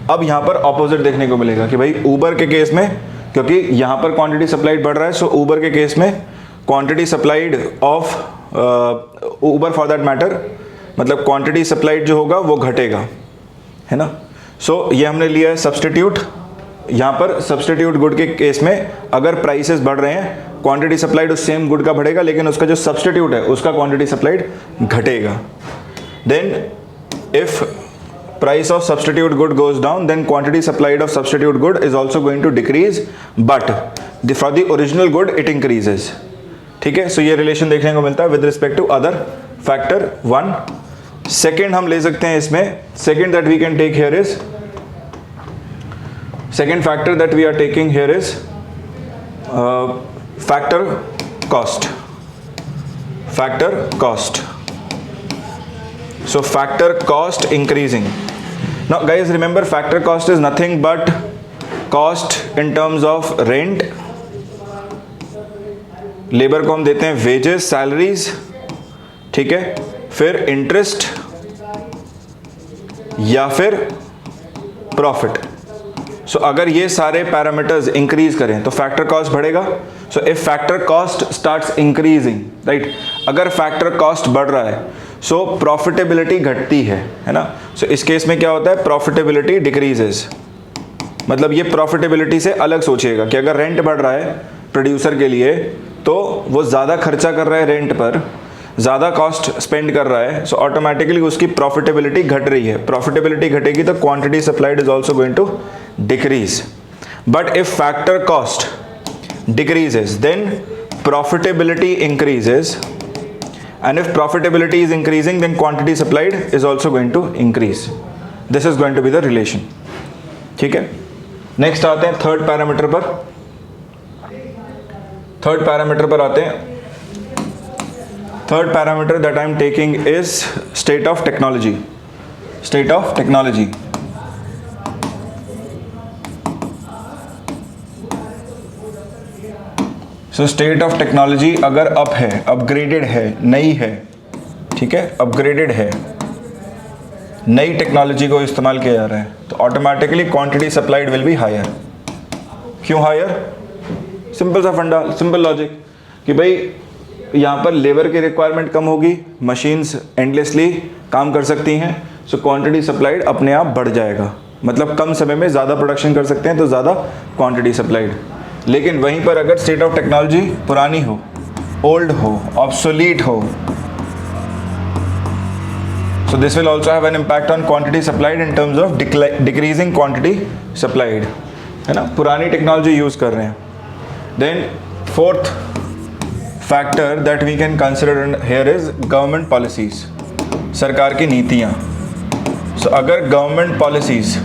अब यहाँ पर ऑपोजिट देखने को मिलेगा कि भाई ऊबर के केस में, क्योंकि यहाँ पर क्वांटिटी सप्लाइड बढ़ रहा है, सो ऊबर के केस में quantity supplied of Uber for that matter, मतलब क्वांटिटी सप्लाइड जो होगा वो घटेगा, है ना. सो ये हमने लिया है सब्सटीट्यूट. यहाँ पर सब्सटीट्यूट गुड के केस में अगर प्राइसेस बढ़ रहे हैं, क्वांटिटी सप्लाइड उस सेम गुड का बढ़ेगा, लेकिन उसका जो सब्सटीट्यूट है उसका क्वांटिटी सप्लाइड घटेगा. Then if price of substitute good goes down, then quantity supplied of substitute good is also going to decrease, but for the original good it increases. ठीक है, सो ये रिलेशन देखने को मिलता है with respect to other factor 1. Second हम ले सकते हैं इसमें, second that we can take here is, second factor that we are taking here is factor cost. So factor cost increasing. Now guys remember factor cost is nothing but cost in terms of rent. Labour को हम देते हैं wages, salaries, ठीक है, फिर interest या फिर profit. So अगर ये सारे पैरामीटर्स इंक्रीज करें तो फैक्टर कॉस्ट बढ़ेगा. So if factor cost starts increasing, right, अगर फैक्टर कॉस्ट बढ़ रहा है सो प्रॉफिटेबिलिटी घटती है ना. सो इस केस में क्या होता है, प्रॉफिटेबिलिटी डिक्रीजेस. मतलब ये प्रॉफिटेबिलिटी से अलग सोचिएगा कि अगर रेंट बढ़ रहा है प्रोड्यूसर के लिए तो वो ज़्यादा खर्चा कर रहा है रेंट पर, ज़्यादा कॉस्ट स्पेंड कर रहा है, सो ऑटोमेटिकली उसकी प्रॉफिटेबिलिटी घट रही है. प्रॉफिटेबिलिटी घटेगी तो quantity supplied is also going to decrease. But if factor cost decreases then profitability increases, and if profitability is increasing then quantity supplied is also going to increase. This is going to be the relation. ठीक है, नेक्स्ट आते हैं थर्ड पैरामीटर पर. थर्ड पैरामीटर पर आते हैं. Third parameter that I am taking is state of technology. State of technology. So state of technology अगर अप है, अपग्रेडेड है, नई है, ठीक है, अपग्रेडेड है, नई टेक्नोलॉजी को इस्तेमाल किया जा रहा है, तो automatically quantity supplied will be higher. क्यों हायर? सिंपल सा फंडा, सिंपल लॉजिक कि भाई यहाँ पर लेबर की रिक्वायरमेंट कम होगी, मशीन्स एंडलेसली काम कर सकती हैं, सो क्वांटिटी सप्लाइड अपने आप बढ़ जाएगा. मतलब कम समय में ज़्यादा प्रोडक्शन कर सकते हैं तो ज़्यादा क्वांटिटी सप्लाइड. लेकिन वहीं पर अगर स्टेट ऑफ टेक्नोलॉजी पुरानी हो, ओल्ड हो, ऑब्सोलीट हो, so this will also have an impact on quantity supplied in terms of decreasing quantity supplied, है ना, पुरानी टेक्नोलॉजी यूज़ कर रहे हैं. Then fourth factor that we can consider here is government policies, सरकार की नीतियाँ. So अगर government policies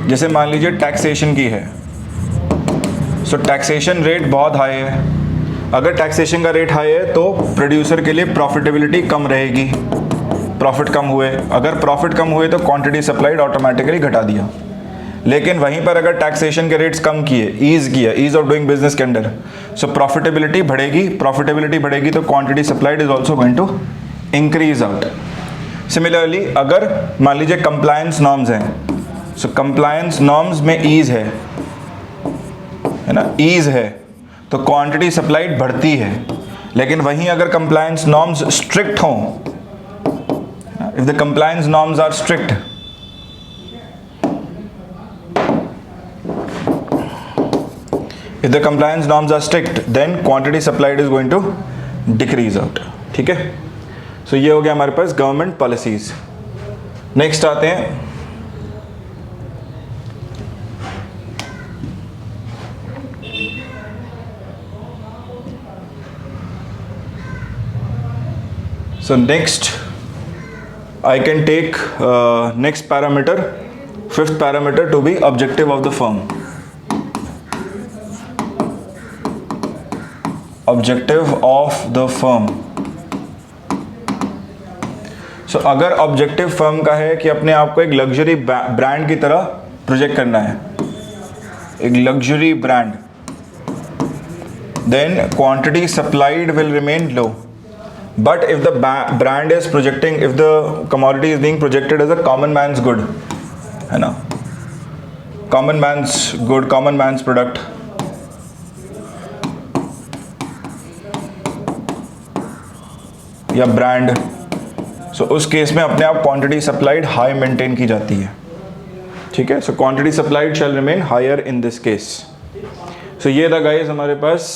जैसे मान लीजिए टैक्सेशन की है, सो टैक्सेशन रेट बहुत हाई है. अगर टैक्सेशन का रेट हाई है तो प्रोड्यूसर के लिए प्रॉफिटेबिलिटी कम रहेगी, प्रॉफिट कम हुए. अगर प्रॉफिट कम हुए तो क्वांटिटी सप्लाइड ऑटोमेटिकली घटा दिया. लेकिन वहीं पर अगर टैक्सेशन के रेट्स कम किए, ईज ऑफ डूइंग बिजनेस के अंडर, सो प्रॉफिटेबिलिटी बढ़ेगी. प्रॉफिटेबिलिटी बढ़ेगी तो quantity supplied is also going to increase out. Similarly अगर मान लीजिए कंप्लायंस नॉर्म्स हैं, सो कंप्लायंस नॉर्म्स में ईज है ना, ईज है तो क्वांटिटी सप्लाइड बढ़ती है. लेकिन वहीं अगर कंप्लायंस नॉर्म्स स्ट्रिक्ट हों, if the compliance norms are strict, if the compliance norms are strict then quantity supplied is going to decrease out. ठीक है, सो ये हो गया हमारे पास गवर्नमेंट पॉलिसीज. नेक्स्ट आते हैं so next I can take next parameter, fifth parameter to be objective of the firm. Objective of the firm. So अगर objective firm का है कि अपने आप को एक luxury brand की तरह प्रोजेक्ट करना है, एक luxury brand, then quantity supplied will remain low. But if the brand is projecting, if the commodity is being projected as a common man's good, है ना, common man's good, common man's product, या ब्रांड, सो उस केस में अपने आप क्वांटिटी सप्लाइड हाई मेंटेन की जाती है. ठीक है, so quantity supplied shall remain higher in this case. So ये था गाइस हमारे पास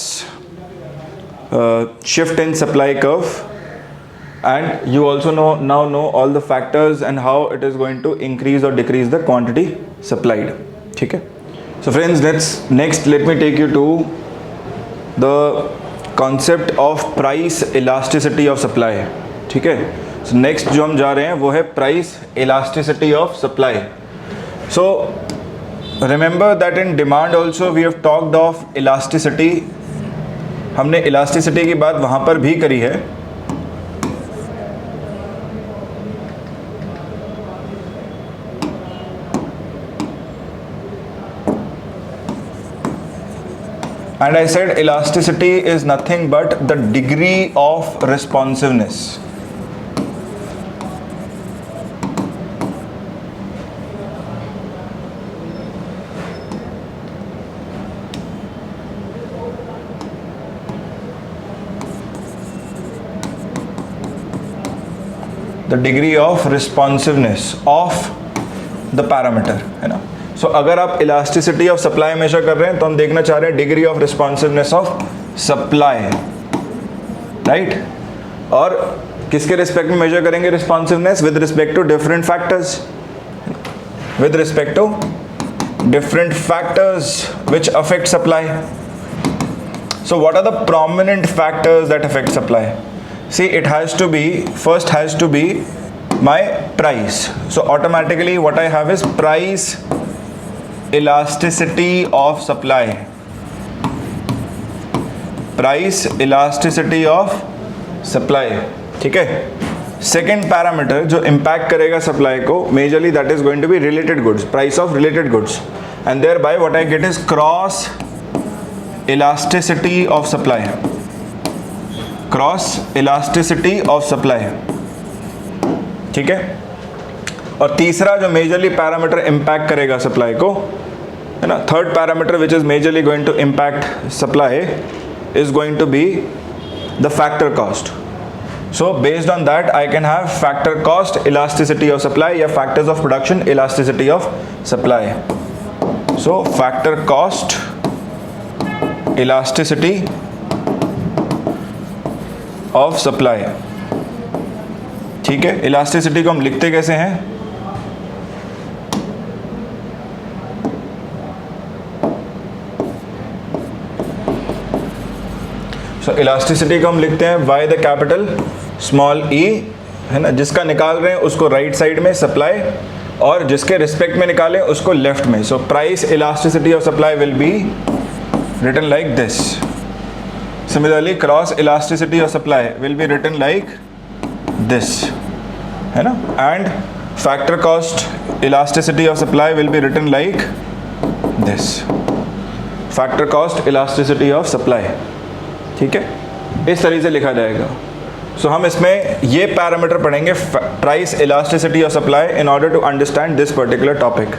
shift in supply curve, and you also now know all the factors and how it is going to increase or decrease the quantity supplied. ठीक है, so friends next let me take you to the concept of price elasticity of supply. ठीक है, so next जो हम जा रहे हैं वो है price elasticity of supply. So remember that in demand also we have talked of elasticity. हमने इलास्टिसिटी की बात वहाँ पर भी करी है. And I said elasticity is nothing but the degree of responsiveness. The degree of responsiveness of the parameter, है ना. सो अगर आप इलास्टिसिटी ऑफ सप्लाई मेजर कर रहे हैं तो हम देखना चाह रहे हैं degree of responsiveness of supply, right. और किसके रिस्पेक्ट में मेजर करेंगे responsiveness? With respect to different factors, with respect to different factors which affect supply. So what are the prominent factors that affect supply? See, it has to be, first has to be my price. So automatically what I have is price elasticity of supply. Price elasticity of supply, ठीक है। सेकेंड पैरामीटर जो इम्पैक्ट करेगा सप्लाई को majorly, that is going to be related goods, price of related goods, and thereby what I get is cross elasticity of supply, cross elasticity of supply, ठीक है। और तीसरा जो मेजरली पैरामीटर इम्पैक्ट करेगा सप्लाई को, है ना, third parameter which is majorly going to impact supply is going to be the factor cost. So based on that I can have factor cost elasticity of supply या factors of production elasticity of supply. So factor cost elasticity of supply, ठीक है। elasticity को हम लिखते कैसे हैं? So elasticity को हम लिखते हैं y the capital small e, है ना, जिसका निकाल रहे हैं उसको राइट साइड में सप्लाई और जिसके रिस्पेक्ट में निकालें उसको लेफ्ट में. सो price elasticity of supply will be written like this. Similarly, cross elasticity of supply will be written like this, है ना. And factor cost elasticity of supply will be written like this. Factor cost elasticity of supply, ठीक है, इस तरीके से लिखा जाएगा. सो हम इसमें ये पैरामीटर पढ़ेंगे, price elasticity of supply, in order to understand this particular topic.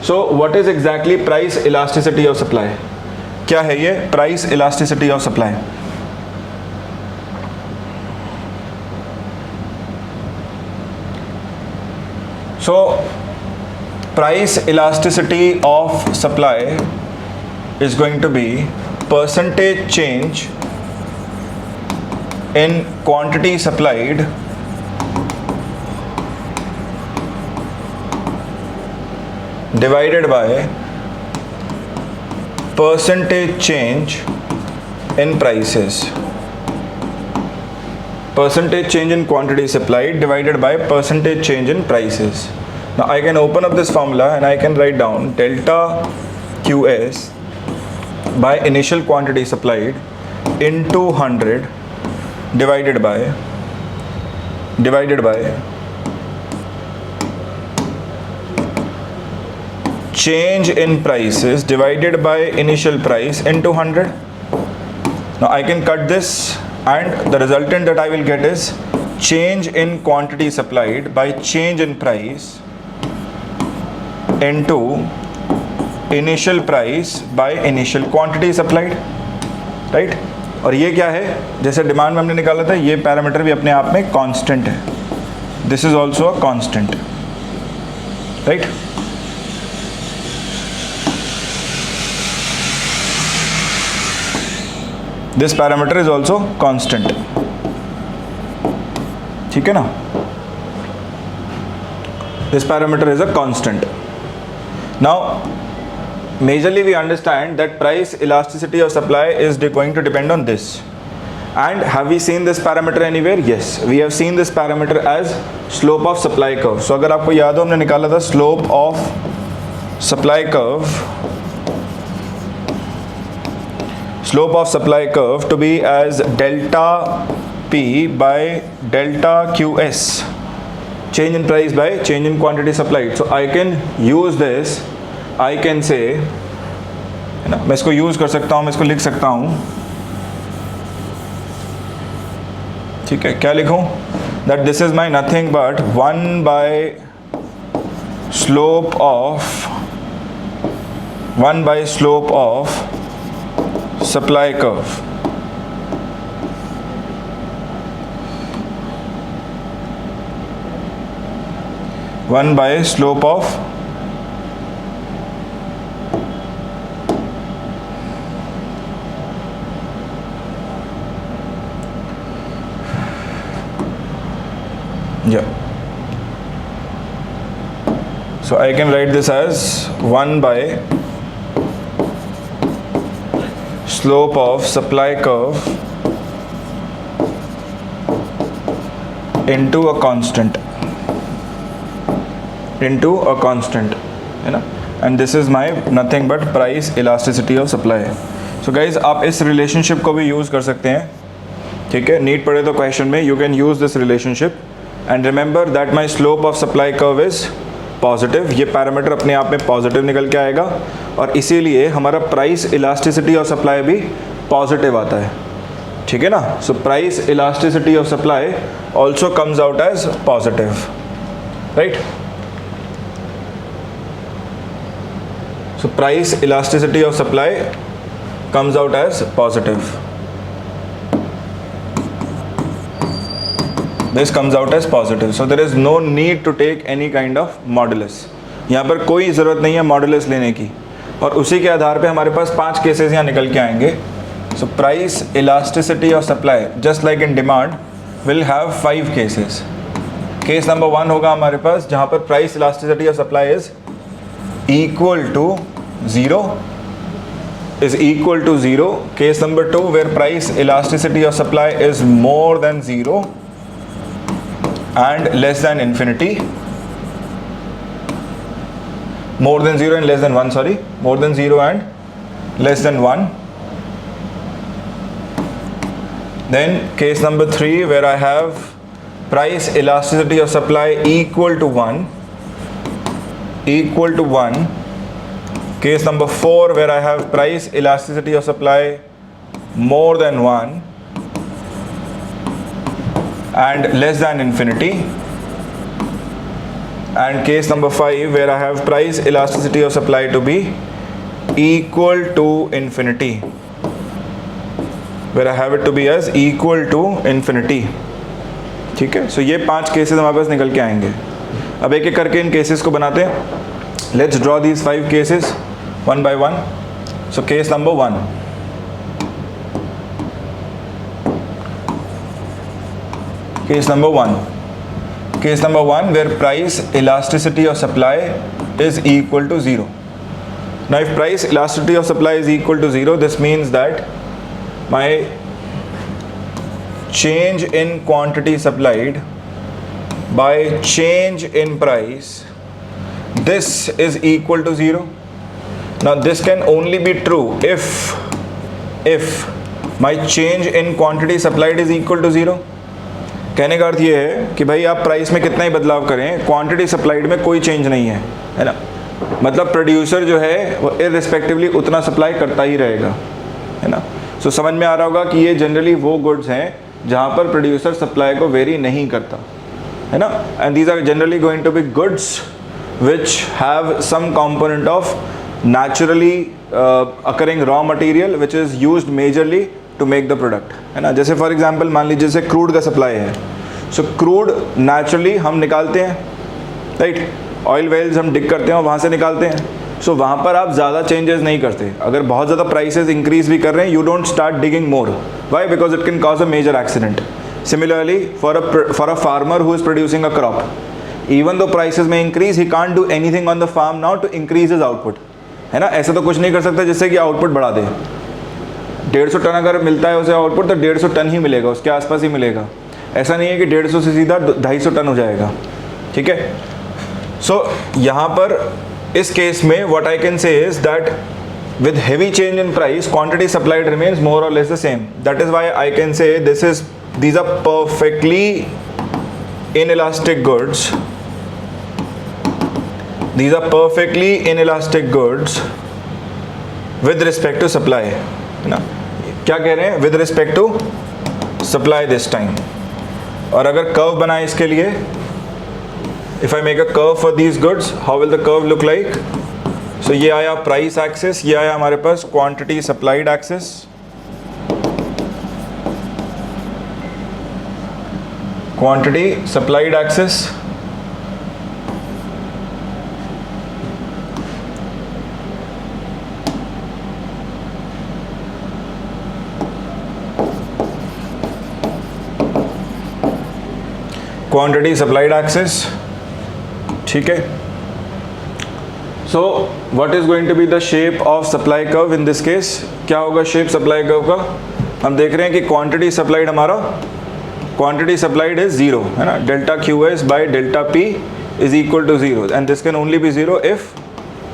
So what is exactly price elasticity of supply? क्या है ये price elasticity of supply? So price elasticity of supply is going to be percentage change in quantity supplied divided by percentage change in prices. Percentage change in quantity supplied divided by percentage change in prices. Now I can open up this formula and I can write down delta QS by initial quantity supplied into 100 divided by change in prices divided by initial price into 100. Now I can cut this and the resultant that I will get is change in quantity supplied by change in price into initial price by initial quantity supplied, right. और ये क्या है, जैसे डिमांड में हमने निकाला था, ये पैरामीटर भी अपने आप में कांस्टेंट है. This is also a constant, right. This parameter is also constant, ठीक है ना. This parameter is a constant. Now majorly we understand that price elasticity of supply is going to depend on this. And have we seen this parameter anywhere? Yes, we have seen this parameter as slope of supply curve. So अगर आपको याद हो, हमने निकाला था slope of supply curve, slope of supply curve to be as delta P by delta QS, change in price by change in quantity supplied. So I can use this, I can say, है ना, मैं इसको यूज कर सकता हूँ, मैं इसको लिख सकता हूँ, ठीक है. क्या लिखूँ? That this is my nothing but 1 by slope of supply curve. One by slope of So I can write this as 1 by slope of supply curve into a constant, है ना. And this is my nothing but price elasticity of supply. So so guys आप इस रिलेशनशिप को भी यूज़ कर सकते हैं, ठीक है, नीट पड़े तो क्वेश्चन में you can use this relationship and remember that my slope of supply curve is positive. ये पैरामीटर अपने आप में पॉजिटिव निकल के आएगा और इसीलिए हमारा प्राइस इलास्टिसिटी ऑफ सप्लाई भी पॉजिटिव आता है, ठीक है ना। So price elasticity of supply also comes out as positive, right. So price elasticity of supply comes out as positive. This comes out as positive. So there is no need to take any kind of modulus. यहाँ पर कोई ज़रूरत नहीं है मॉडुलस लेने की और उसी के आधार पे हमारे पास 5 केसेस यहाँ निकल के आएंगे। So price elasticity of supply just like in demand will have 5 cases. Case number 1 होगा हमारे पास जहाँ पर price elasticity of supply is equal to 0. Case number 2 where price elasticity of supply is more than 0 and less than infinity. More than 0 and less than 1, sorry. More than 0 and less than 1. Then case number 3 where I have price elasticity of supply equal to 1. Case number 4 where I have price elasticity of supply more than 1 and less than infinity. And case number 5 where I have price elasticity of supply to be equal to infinity. Where I have it to be as equal to infinity. ठीक है, सो ये 5 केसेस हमारे पास निकल के आएंगे। अब एक एक करके इन केसेस को बनाते हैं। Let's draw these 5 cases one by one. So case number 1. Case number 1 where price elasticity of supply is equal to 0. Now if price elasticity of supply is equal to 0, this means that my change in quantity supplied by change in price, this is equal to 0. Now this can only be true if my change in quantity supplied is equal to 0. कहने का अर्थ ये है कि भाई आप प्राइस में कितना ही बदलाव करें, क्वांटिटी सप्लाइड में कोई चेंज नहीं है ना। मतलब प्रोड्यूसर जो है वो इररिस्पेक्टिवली उतना सप्लाई करता ही रहेगा, है ना। सो समझ में आ रहा होगा कि ये जनरली वो गुड्स हैं जहाँ पर प्रोड्यूसर सप्लाई को वेरी नहीं करता, है ना। And these are generally going to be goods which have some component of naturally occurring raw material which is used majorly to make the product, है ना। जैसे फॉर एग्जांपल मान लीजिए जैसे क्रूड का सप्लाई है, सो क्रूड नेचुरली हम निकालते हैं, राइट। ऑयल वेल्स हम डिग करते हैं और वहाँ से निकालते हैं। सो वहाँ पर आप ज़्यादा चेंजेस नहीं करते। अगर बहुत ज़्यादा प्राइसेस इंक्रीज भी कर रहे हैं, you don't start digging more. Why? Because it can cause a major accident. Similarly for a farmer who is producing a crop, even though prices may increase, he can't do anything on the farm now to increase his output, है ना। ऐसा तो कुछ नहीं कर सकता जिससे कि आउटपुट बढ़ा दे। 150 टन अगर मिलता है उसे आउटपुट, तो 150 टन ही मिलेगा, उसके आसपास ही मिलेगा। ऐसा नहीं है कि 150 से सीधा 250 टन हो जाएगा, ठीक है। सो यहाँ पर इस केस में what I can say is that with heavy change in price, quantity supplied remains more or less the same. That is why I can say these are perfectly inelastic goods. These are perfectly inelastic goods with respect to supply, है ना। क्या कह रहे हैं? With respect to supply this time. और अगर कर्व बनाए इसके लिए, if I make a curve for these goods, how will the curve look like? So ये आया प्राइस एक्सिस, ये आया हमारे पास quantity supplied axis. Quantity supplied axis, quantity supplied axis, ठीक है। So what is going to be the shape of supply curve in this case? क्या होगा शेप सप्लाई कर्व का? हम देख रहे हैं कि क्वांटिटी सप्लाइड हमारा, क्वांटिटी सप्लाइड इज 0, है ना। Delta QS by delta P is equal to 0 and this can only be 0 if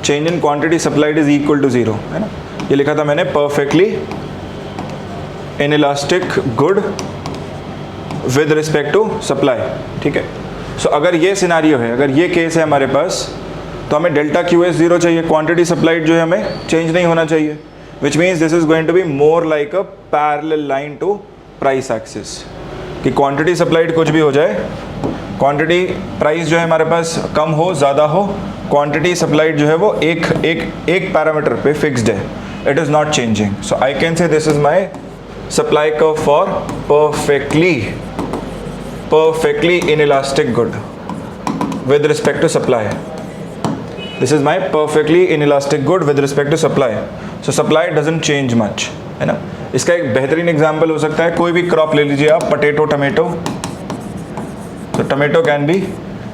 change in quantity supplied is equal to 0, है ना। ये लिखा था मैंने perfectly inelastic good with respect to supply, ठीक है। सो अगर ये सिनारियो है, अगर ये केस है हमारे पास, तो हमें डेल्टा क्यू एस जीरो चाहिए, क्वांटिटी सप्लाइड जो है हमें चेंज नहीं होना चाहिए, which means this is going to be more like a parallel line to price axis, कि क्वांटिटी सप्लाइड कुछ भी हो जाए, क्वांटिटी प्राइस जो है हमारे पास कम हो ज़्यादा हो, क्वांटिटी सप्लाइड जो है वो एक पैरामीटर पे फिक्स्ड है, it is not changing. So I can say this is my supply curve for perfectly inelastic good with respect to supply. This is my perfectly inelastic good with respect to supply. So supply doesn't change much, है ना। इसका एक बेहतरीन एग्जाम्पल हो सकता है, कोई भी क्रॉप ले लीजिए आप, पोटैटो, टमेटो। तो tomato can be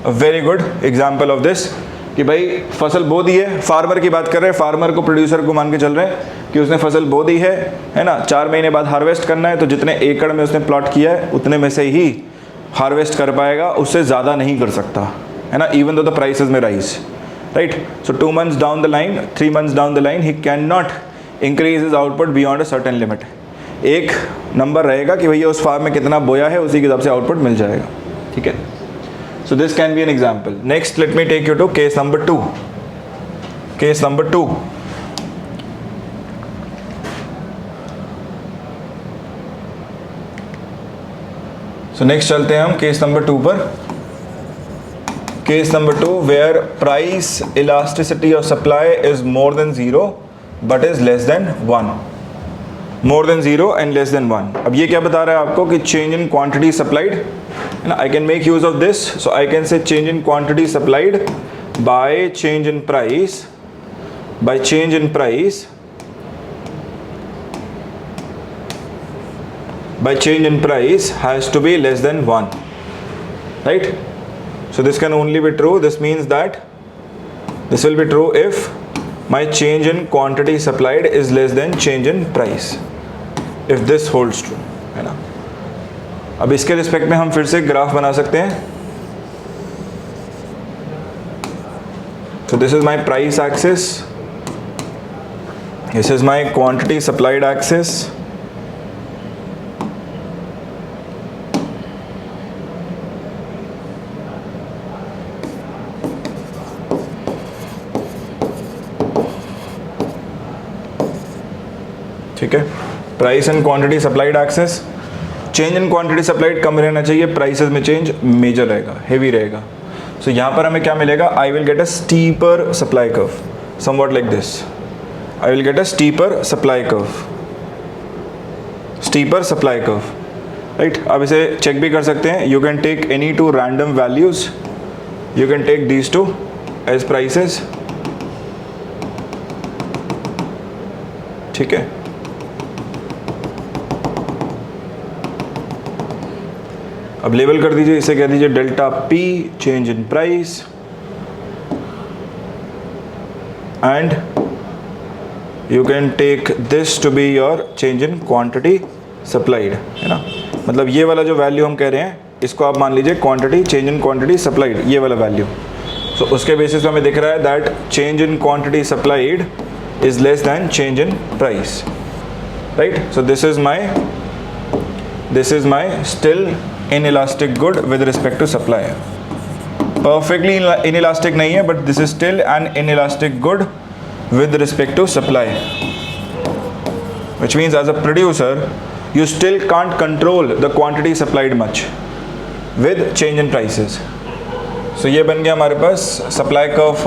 a very good example of this, कि भाई फसल बो दी है, फार्मर की बात कर रहे हैं, फार्मर को, प्रोड्यूसर को मान के चल रहे हैं कि उसने फसल बो दी है ना, 4 महीने बाद हार्वेस्ट करना है, तो जितने एकड़ में उसने प्लॉट किया है उतने में से ही हार्वेस्ट कर पाएगा, उससे ज़्यादा नहीं कर सकता, है ना, इवन दो द प्राइसेस में rise, right. So 2 months down the line, 3 months down the line, he can not increase his output beyond a certain limit. एक नंबर रहेगा कि भैया उस फार्म में कितना बोया है, उसी के हिसाब से आउटपुट मिल जाएगा, ठीक है। So this can be an example. Next let me take you to case number 2। Case number 2, so next चलते हैं हम केस नंबर 2 पर। Case number 2 where price elasticity of supply is more than 0 but is less than 1, more than 0 and less than 1। अब ये क्या बता रहा है आपको कि चेंज इन क्वांटिटी सप्लाइड, है ना। I can make use of this, so I can say change in quantity supplied by change in price, by change in price, by change in price has to be less than 1, right? So this can only be true, this means that this will be true if my change in quantity supplied is less than change in price, if this holds true, है ना। अब इसके रिस्पेक्ट में हम फिर से ग्राफ बना सकते हैं। So this is my price axis, this is my quantity supplied axis, ठीक है। Price and quantity supplied axes, change in quantity supplied कम रहना चाहिए, प्राइसेस में चेंज मेजर रहेगा, हेवी रहेगा। सो यहाँ पर हमें क्या मिलेगा, I will get a steeper supply curve, somewhat like this, I will get a steeper supply curve, steeper supply curve, right. अब इसे चेक भी कर सकते हैं, you can take any 2 random values, you can take these 2 as prices, ठीक है। अब लेबल कर दीजिए, इसे कह दीजिए delta P change in price, and you can take this to be your change in quantity supplied, है ना। मतलब ये वाला जो वैल्यू हम कह रहे हैं, इसको आप मान लीजिए quantity, change in quantity supplied, ये वाला वैल्यू। सो उसके बेसिस पे हमें दिख रहा है that change in quantity supplied is less than change in price, right. So this is my still inelastic good with respect to supply. Perfectly inelastic नहीं है, but this is still an inelastic good with respect to supply, which means as a producer you still can't control the quantity supplied much with change in prices. So ये बन गया हमारे पास supply curve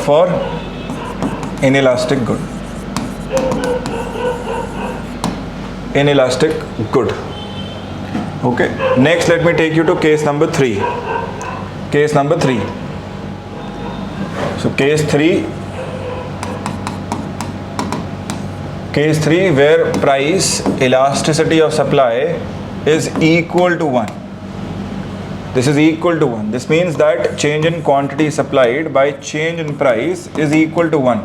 for inelastic good, inelastic good. Okay, next let me take you to case number 3. Case number 3. So case 3 where price elasticity of supply is equal to 1. This is equal to 1. This means that change in quantity supplied by change in price is equal to 1.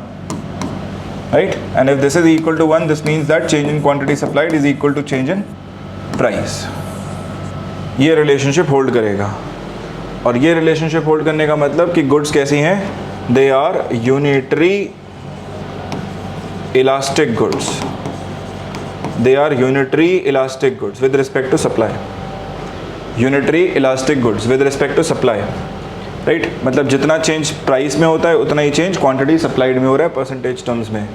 Right? And if this is equal to 1, this means that change in quantity supplied is equal to change in price. ये रिलेशनशिप होल्ड करेगा, और ये रिलेशनशिप होल्ड करने का मतलब कि गुड्स कैसी हैं, they are unitary elastic goods. They are unitary elastic goods with respect to supply. Unitary elastic goods with respect to supply. Right मतलब जितना चेंज प्राइस में होता है उतना ही चेंज क्वांटिटी सप्लाइड में हो रहा है परसेंटेज टर्म्स में.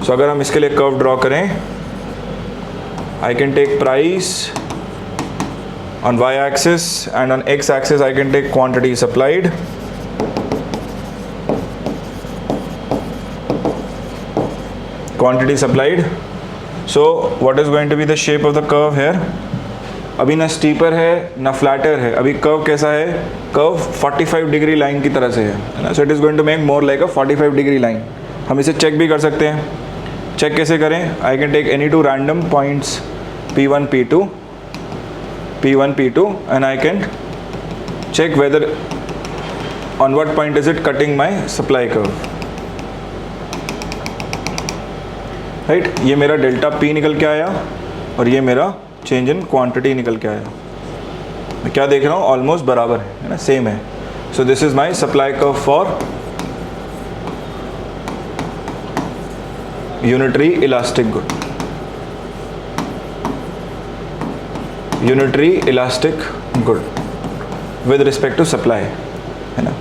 सो अगर हम इसके लिए कर्व ड्रॉ करें, I can take price on y axis and on x axis I can take quantity supplied. Quantity supplied. So what is going to be the shape of the curve here? अभी ना स्टीपर है ना फ्लैटर है. अभी कर्व कैसा है? कर्व 45 डिग्री लाइन की तरह से है ना. So it is going to make more like a 45 degree line. हम इसे चेक भी कर सकते हैं. चेक कैसे करें? I can take any two random points P1 P2 and I can check whether on what point is it cutting my supply curve. Right ये मेरा डेल्टा P निकल के आया और ये मेरा चेंज इन क्वांटिटी निकल के आया. मैं क्या देख रहा हूँ? ऑलमोस्ट बराबर है ना, सेम है. So this is my supply curve for unitary elastic good. Unitary elastic good with respect to supply, है ना.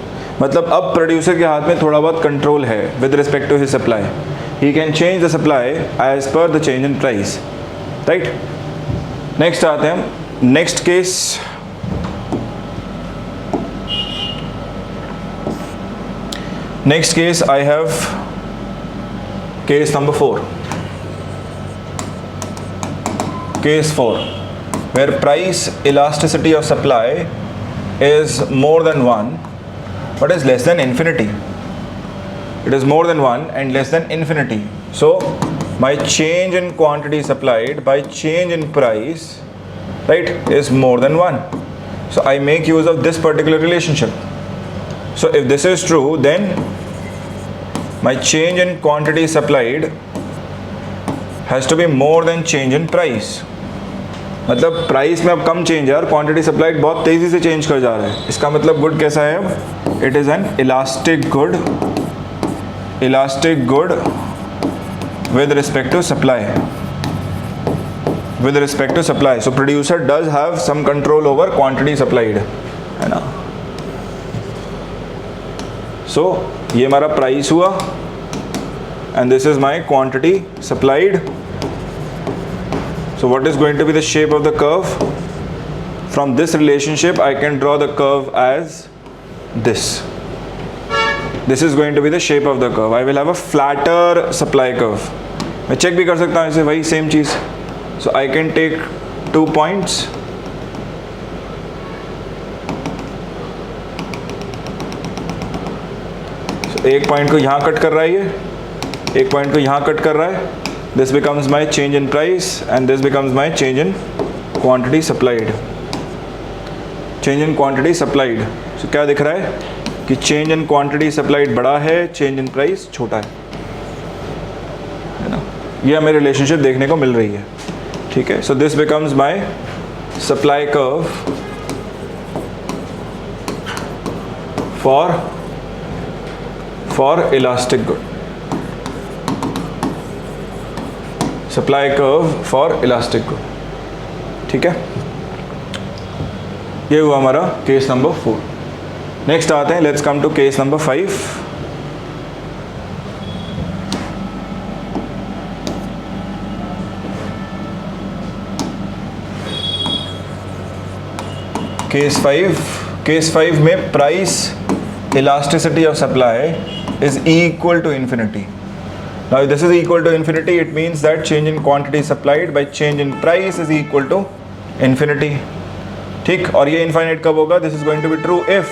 मतलब अब प्रोड्यूसर के हाथ में थोड़ा बहुत कंट्रोल है with respect to his supply. He can change the supply as per the change in price. Right next आते हैं. Next case, next case I have case number 4. Case 4 where price elasticity of supply is more than 1 but is less than infinity. It is more than 1 and less than infinity. So my change in quantity supplied by change in price, right, is more than 1. So I make use of this particular relationship. So if this is true, then my change in quantity supplied has to be more than change in price. मतलब प्राइस में अब कम चेंज है और क्वांटिटी सप्लाइड बहुत तेज़ी से चेंज कर जा रहा है. इसका मतलब गुड कैसा है? अब it is an elastic good, elastic good with respect to supply, with respect to supply. So producer does have some control over quantity supplied, है ना. सो ये हमारा प्राइस हुआ and this is my quantity supplied. So what is going to be the shape of the curve? From this relationship I can draw the curve as this. This is going to be the shape of the curve. I will have a flatter supply curve. मैं चेक भी कर सकता हूँ इसे, वही same cheese. So I can take 2 points. So एक पॉइंट को यहाँ कट कर रहा है ये, एक पॉइंट को यहाँ कट कर रहा है. This becomes my change in price and this becomes my change in quantity supplied. Change in quantity supplied. So क्या दिख रहा है कि change in quantity supplied बड़ा है, change in price छोटा है ना. ये हमें रिलेशनशिप देखने को मिल रही है. ठीक है. So this becomes my supply curve for elastic good. Supply curve for elastic good. ठीक है, ये हुआ हमारा केस नंबर 4. नेक्स्ट आते हैं, let's come to case number 5. Case 5 में price elasticity of supply is equal to infinity. Now if this is equal to infinity, it means that change in quantity supplied by change in price is equal to infinity. ठीक, और ये infinite कब होगा? This is going to be true if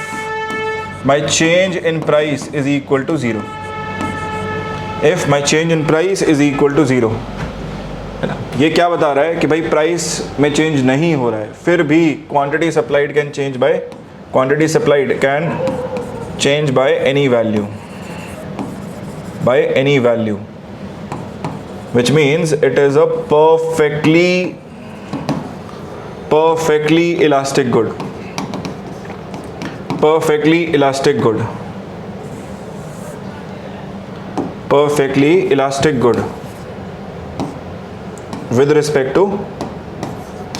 my change in price is equal to 0. If my change in price is equal to 0, है ना. ये क्या बता रहा है कि भाई प्राइस में चेंज नहीं हो रहा है, फिर भी quantity supplied can change by any value. By any value, which means it is a perfectly elastic good. Perfectly elastic good. perfectly elastic good with respect to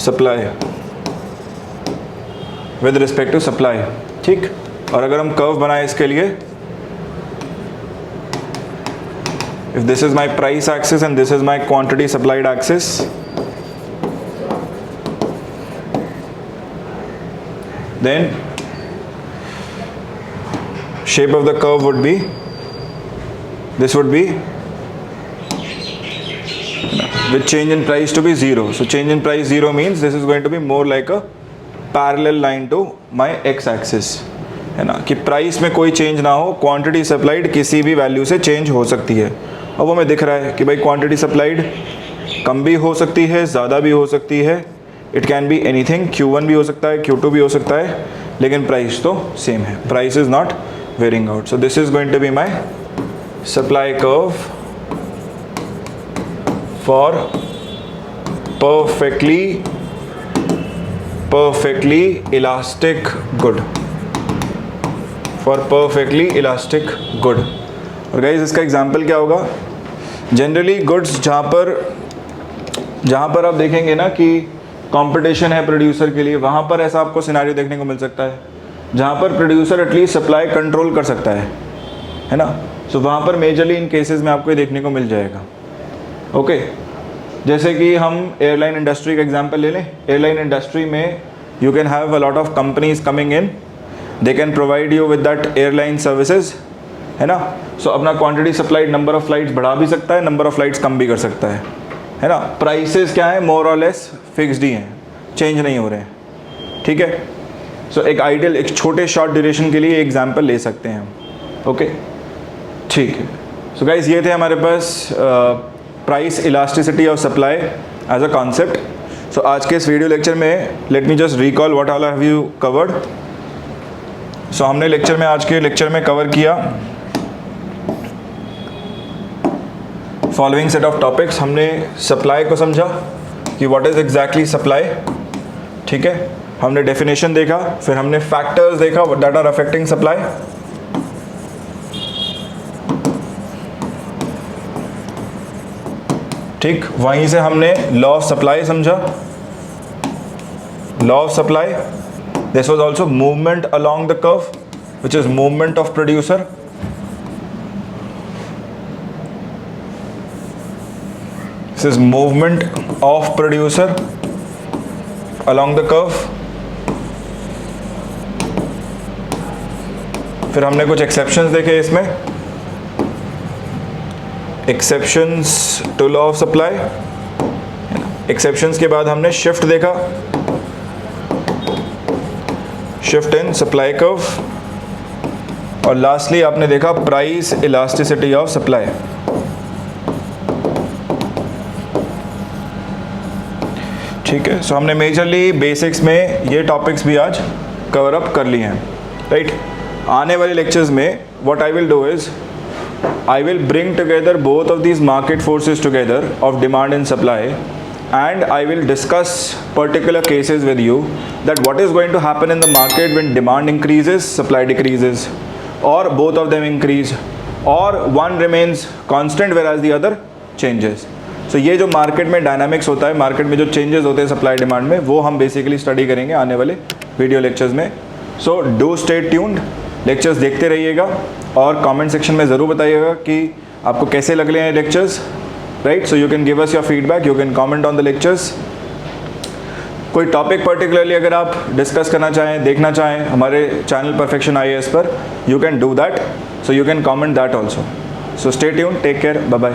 supply, with respect to supply, ठीक। और अगर हम कर्व बनाए इसके लिए, if this is my price axis and this is my quantity supplied axis, then shape of the curve would be, this would be with change in price to be 0. So change in price 0 means this is going to be more like a parallel line to my x axis, है ना, कि प्राइस में कोई चेंज ना हो, क्वांटिटी सप्लाइड किसी भी वैल्यू से चेंज हो सकती है। अब वो हमें दिख रहा है कि भाई क्वांटिटी सप्लाइड कम भी हो सकती है, ज़्यादा भी हो सकती है, it can be anything, Q1 भी हो सकता है, Q2 भी हो सकता है, लेकिन प्राइस तो सेम है, price is not varying out. So this is going to be my supply curve for perfectly elastic good, for perfectly elastic good। और गाइस इसका एग्जांपल क्या होगा, जनरली गुड्स जहाँ पर आप देखेंगे ना कि कंपटीशन है प्रोड्यूसर के लिए, वहाँ पर ऐसा आपको सिनेरियो देखने को मिल सकता है जहाँ पर प्रोड्यूसर एटलीस्ट सप्लाई कंट्रोल कर सकता है ना। सो वहाँ पर मेजरली इन केसेस में आपको ये देखने को मिल जाएगा। ओके, जैसे कि हम एयरलाइन इंडस्ट्री का एग्जांपल ले लें। एयरलाइन इंडस्ट्री में you can have a lot of companies coming in, they can provide you with that airline services, है ना। सो अपना quantity supplied number of flights बढ़ा भी सकता है, नंबर ऑफ फ्लाइट्स कम भी कर सकता है ना। प्राइसेस क्या है, मोर और लेस फिक्स्ड ही हैं, चेंज नहीं हो रहे हैं, ठीक है। सो एक आइडियल, एक छोटे शॉर्ट ड्यूरेशन के लिए एग्जाम्पल ले सकते हैं हम। ओके, ठीक है। सो गाइस ये थे हमारे पास price elasticity of supply as a concept. So आज के इस वीडियो लेक्चर में let me just recall what all have you covered. So हमने लेक्चर में, आज के लेक्चर में कवर किया फॉलोइंग सेट ऑफ टॉपिक्स। हमने सप्लाई को समझा कि व्हाट इज़ एग्जैक्टली सप्लाई, ठीक है। हमने डेफिनेशन देखा, फिर हमने फैक्टर्स देखा दैट आर अफेक्टिंग सप्लाई, ठीक। वहीं से हमने लॉ ऑफ सप्लाई समझा, law of supply, this was also movement along the curve which is movement of producer, this is movement of producer along the curve. फिर हमने कुछ एक्सेप्शंस देखे इसमें, exceptions to law of supply. Exceptions के बाद हमने शिफ्ट देखा, शिफ्ट इन सप्लाई कर्व, और लास्टली आपने देखा प्राइस इलास्टिसिटी ऑफ सप्लाई। ठीक है। सो हमने मेजरली बेसिक्स में ये टॉपिक्स भी आज कवर अप कर लिए हैं, राइट। आने वाले लेक्चर्स में what I will do is I will bring together both of these market forces together of demand and supply, and I will discuss particular cases with you that what is going to happen in the market when demand increases, supply decreases, or both of them increase, or one remains constant whereas the other changes. So ये जो मार्केट में डायनामिक्स होता है, मार्केट में जो चेंजेस होते हैं सप्लाई डिमांड में, वो हम बेसिकली स्टडी करेंगे आने वाले वीडियो लेक्चर्स में। So do stay tuned, lectures देखते रहिएगा और कमेंट सेक्शन में ज़रूर बताइएगा कि आपको कैसे लग रहे हैं lectures, right. So you can give us your feedback, you can comment on the lectures. कोई टॉपिक पर्टिकुलरली अगर आप डिस्कस करना चाहें, देखना चाहें हमारे चैनल परफेक्शन IAS पर, you can do that, so you can comment that also. So stay tuned, take care, bye bye.